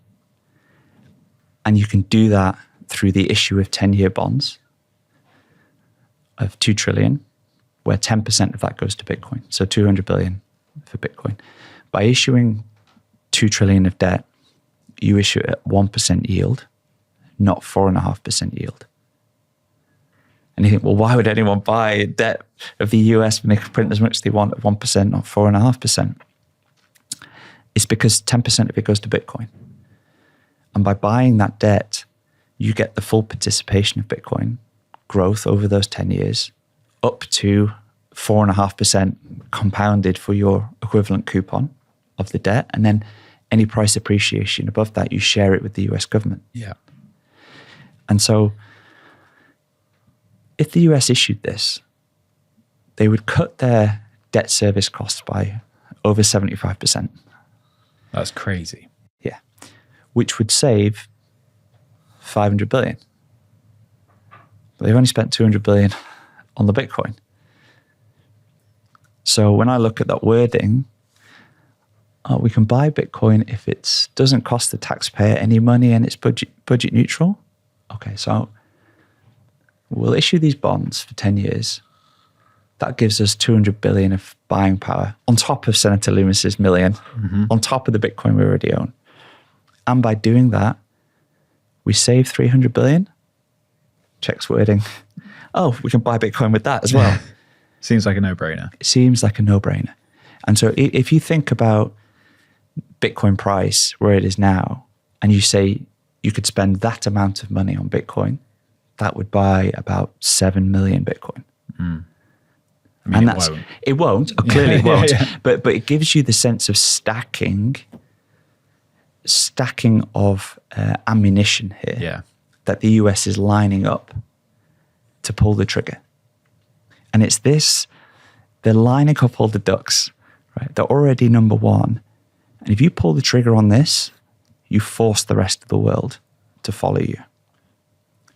And you can do that through the issue of 10-year bonds of 2 trillion, where 10% of that goes to Bitcoin. So 200 billion for Bitcoin. By issuing 2 trillion of debt, you issue it at 1% yield, not 4.5% yield. And you think, well, why would anyone buy a debt of the US when they can print as much as they want at 1%, not 4.5%? It's because 10% of it goes to Bitcoin. And by buying that debt, you get the full participation of Bitcoin growth over those 10 years, up to 4.5% compounded for your equivalent coupon of the debt. And then any price appreciation above that, you share it with the US government. Yeah. And so if the US issued this, they would cut their debt service costs by over 75%. That's crazy. Yeah. Which would save 500 billion. But they've only spent 200 billion on the Bitcoin. So when I look at that wording, we can buy Bitcoin if it doesn't cost the taxpayer any money and it's budget neutral. Okay, so we'll issue these bonds for 10 years. That gives us 200 billion of buying power on top of Senator Loomis's million, on top of the Bitcoin we already own. And by doing that, we save 300 billion. Checks wording. Oh, we can buy Bitcoin with that as well. Seems like a no-brainer. It seems like a no-brainer. And so if you think about Bitcoin price where it is now, and you say you could spend that amount of money on Bitcoin, that would buy about 7 million Bitcoin. I mean, it won't. Clearly it won't. Yeah. But it gives you the sense of stacking of ammunition here. Yeah. That the US is lining up to pull the trigger. And it's this, they're lining up all the ducks, right? They're already number one. And if you pull the trigger on this, you force the rest of the world to follow you.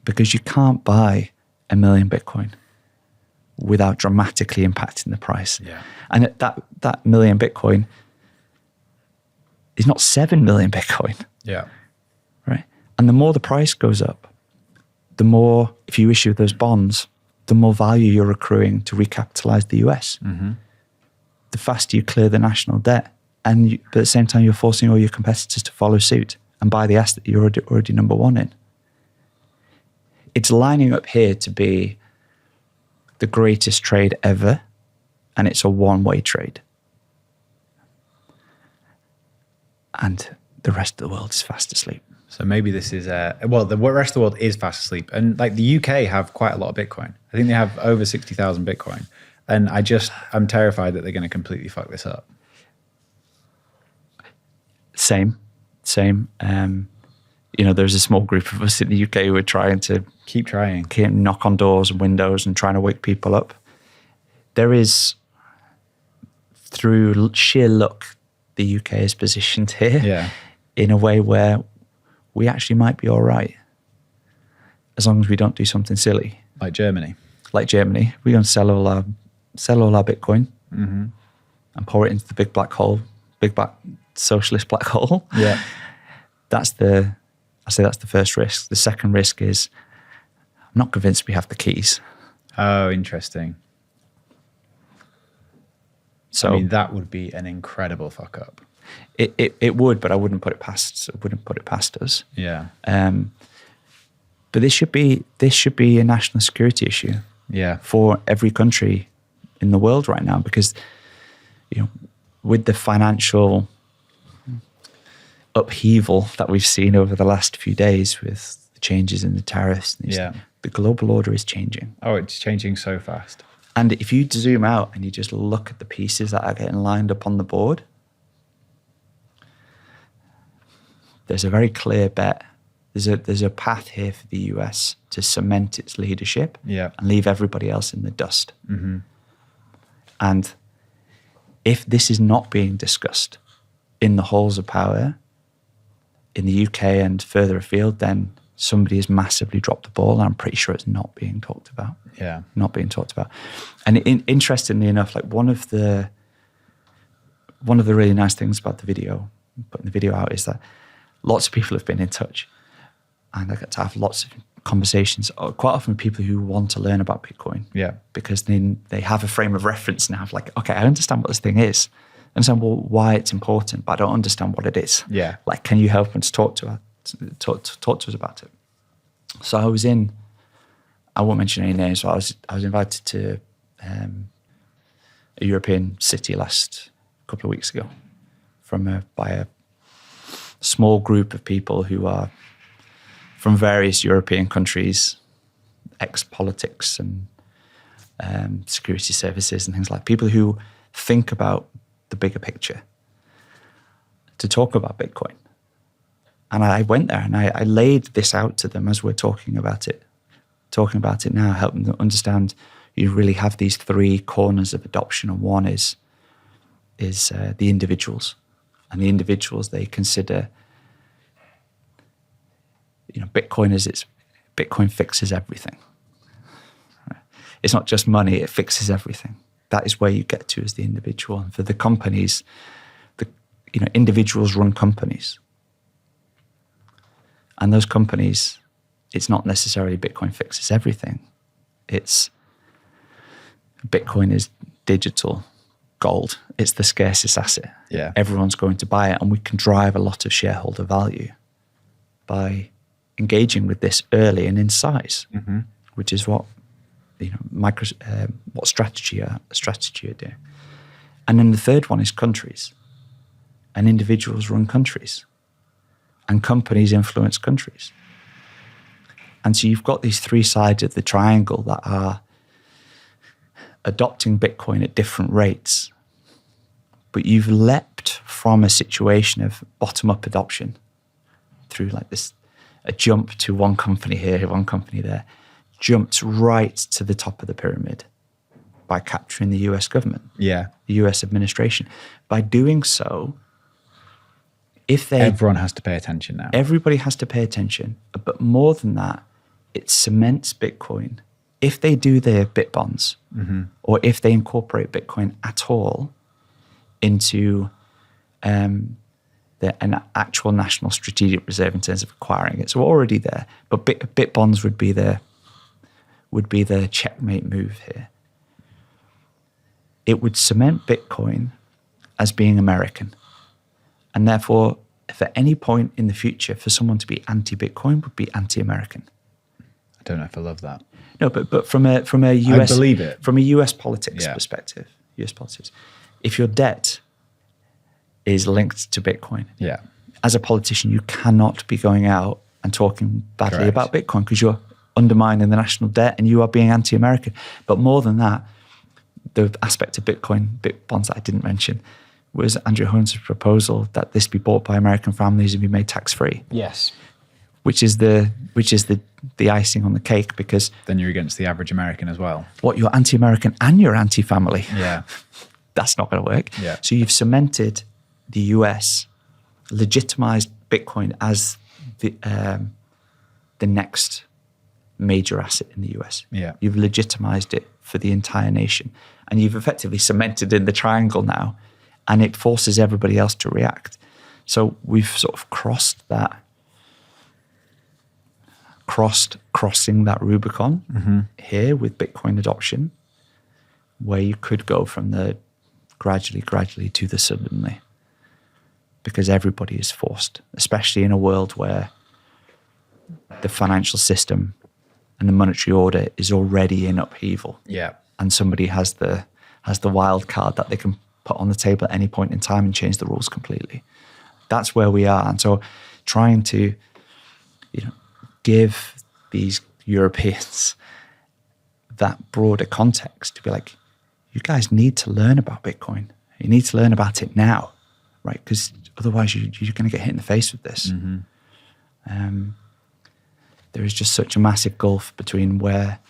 Because you can't buy 1 million Bitcoin without dramatically impacting the price. Yeah. And that million Bitcoin is not 7 million Bitcoin. Yeah. Right? And the more the price goes up, the more, if you issue those bonds, the more value you're accruing to recapitalize the US. Mm-hmm. The faster you clear the national debt. And but at the same time, you're forcing all your competitors to follow suit and buy the asset that you're already number one in. It's lining up here to be the greatest trade ever, and it's a one-way trade. And the rest of the world is fast asleep. So maybe this is well, the rest of the world is fast asleep, and like the UK have quite a lot of Bitcoin. I think they have over 60,000 Bitcoin, and I'm terrified that they're going to completely fuck this up. Same. There's a small group of us in the UK who are trying to Keep trying. knock on doors and windows and trying to wake people up. There is, through sheer luck, the UK is positioned here in a way where we actually might be all right, as long as we don't do something silly. Like Germany. We're going to sell all our Bitcoin and pour it into the big black hole, big black socialist black hole. Yeah. That's the first risk. The second risk is I'm not convinced we have the keys. Oh, interesting. So I mean, that would be an incredible fuck up. It would, but I wouldn't put it past us. Yeah. But this should be a national security issue. Yeah. For every country in the world right now, because with the financial upheaval that we've seen over the last few days with the changes in the tariffs, the global order is changing. Oh, it's changing so fast. And if you zoom out and you just look at the pieces that are getting lined up on the board, there's a very clear bet. There's a path here for the US to cement its leadership and leave everybody else in the dust. Mm-hmm. And if this is not being discussed in the halls of power in the UK and further afield, then somebody has massively dropped the ball, and I'm pretty sure it's not being talked about. Yeah. Not being talked about. And interestingly enough, like one of the really nice things about putting the video out, is that lots of people have been in touch, and I get to have lots of conversations, quite often people who want to learn about Bitcoin. Yeah. Because then they have a frame of reference now of like, okay, I understand what this thing is. I understand why it's important, but I don't understand what it is. Yeah. Like, can you help us talk to us about it? So I won't mention any names, but I was invited to a European city couple of weeks ago by a small group of people who are from various European countries, ex-politics and security services and things like people who think about the bigger picture, to talk about Bitcoin. And I went there and I laid this out to them as we're talking about it now, helping them understand you really have these three corners of adoption, and one is the individuals. And the individuals, they consider Bitcoin fixes everything. It's not just money, it fixes everything. That is where you get to as the individual. And for the companies, individuals run companies. And those companies, it's not necessarily Bitcoin fixes everything. It's Bitcoin is digital gold. It's the scarcest asset. Yeah. Everyone's going to buy it, and we can drive a lot of shareholder value by engaging with this early and in size, which is what what strategy are doing. And then the third one is countries, and individuals run countries, and companies influence countries. And so you've got these three sides of the triangle that are adopting Bitcoin at different rates, but you've leapt from a situation of bottom-up adoption through like this, a jump to one company here, one company there, jumped right to the top of the pyramid by capturing the US government, Yeah. the US administration. By doing so, Everyone has to pay attention now. everybody has to pay attention. But more than that, it cements Bitcoin. If they do their bit bonds, or if they incorporate Bitcoin at all into an actual national strategic reserve in terms of acquiring it, so already there. But bit bonds would be the checkmate move here. It would cement Bitcoin as being American, and therefore, if at any point in the future for someone to be anti-Bitcoin would be anti-American. I don't know if I love that. No, but from a US, I believe it. From a US politics Yeah. perspective, US politics, if your debt is linked to Bitcoin, Yeah. as a politician, you cannot be going out and talking badly Correct. about Bitcoin because you're undermining the national debt and you are being anti-American. But more than that, the aspect of Bitcoin, bit bonds that I didn't mention, was Andrew Holmes' proposal that this be bought by American families and be made tax-free, Yes. which is the icing on the cake, because Then you're against the average American as well. what, you're anti-American and you're anti-family. Yeah. That's not going to work. Yeah. So you've cemented the US, legitimized Bitcoin as the next major asset in the US. Yeah. You've legitimized it for the entire nation, and you've effectively cemented in the triangle now, and it forces everybody else to react. So we've sort of crossing that Rubicon here with Bitcoin adoption, where you could go from the gradually to the suddenly, because everybody is forced, especially in a world where the financial system and the monetary order is already in upheaval. Yeah. And somebody has the wild card that they can put on the table at any point in time and change the rules completely. That's where we are. And so trying to, give these Europeans that broader context to be like, you guys need to learn about Bitcoin. You need to learn about it now, right? Because otherwise you're going to get hit in the face with this. There is just such a massive gulf between where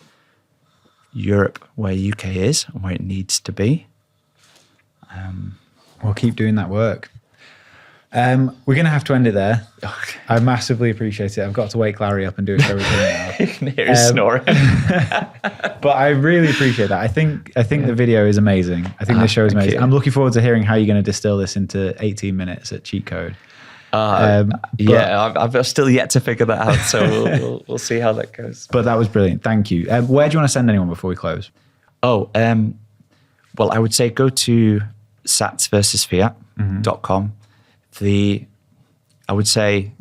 Europe, where UK is, and where it needs to be. We'll keep doing that work. We're going to have to end it there. I massively appreciate it. I've got to wake Larry up and do a show with him now. You can hear him snoring. But I really appreciate that. I think the video is amazing. I think the show is thank amazing. you. I'm looking forward to hearing how you're going to distill this into 18 minutes at Cheat Code. I've still yet to figure that out, so we'll see how that goes. But that was brilliant. Thank you. Where do you want to send anyone before we close? Well, I would say go to satsversusfiat.com. I would say,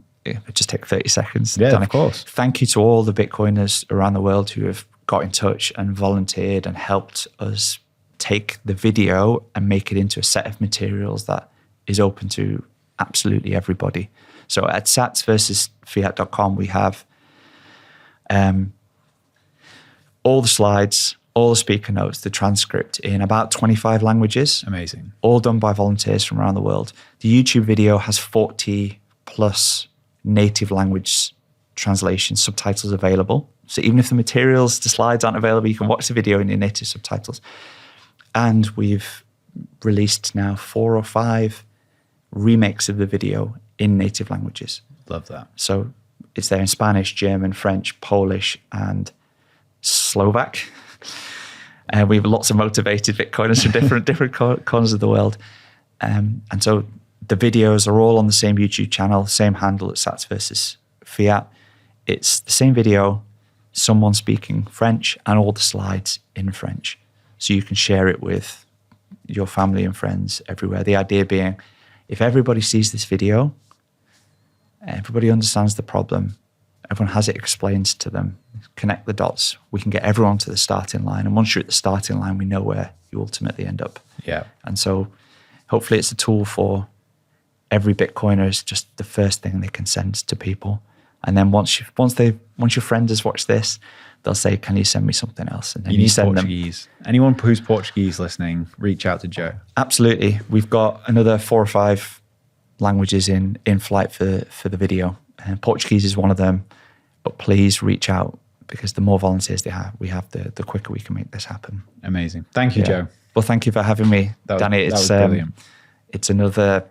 just take 30 seconds. Yeah, Danny. of course. Thank you to all the Bitcoiners around the world who have got in touch and volunteered and helped us take the video and make it into a set of materials that is open to absolutely everybody. So at satsversusfiat.com, we have all the slides, all the speaker notes, the transcript in about 25 languages. Amazing. All done by volunteers from around the world. The YouTube video has 40 plus native language translations, subtitles available. So even if the materials, the slides aren't available, you can watch the video in your native subtitles. And we've released now 4 or 5 remakes of the video in native languages. Love that. So it's there in Spanish, German, French, Polish, and Slovak. And we have lots of motivated Bitcoiners from different corners of the world. And so the videos are all on the same YouTube channel, same handle at Sats versus Fiat. It's the same video, someone speaking French, and all the slides in French. So you can share it with your family and friends everywhere. The idea being, if everybody sees this video, everybody understands the problem, everyone has it explained to them, connect the dots, we can get everyone to the starting line. And once you're at the starting line, we know where you ultimately end up. Yeah. And so hopefully it's a tool for every Bitcoiner. It's just the first thing they can send to people. And then once your friend has watched this, they'll say, can you send me something else? And then you send Portuguese. Anyone who's Portuguese listening, reach out to Joe. Absolutely. We've got another 4 or 5 languages in flight for the video. And Portuguese is one of them. But please reach out, because the more volunteers we have, the quicker we can make this happen. Amazing. Thank you, Joe. Well, thank you for having me, Danny. That was brilliant. It's another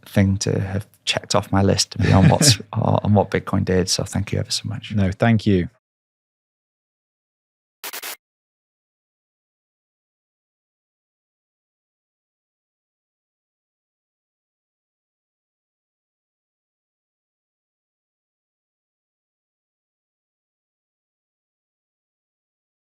thing to have checked off my list to be on on what Bitcoin did. So thank you ever so much. No, thank you.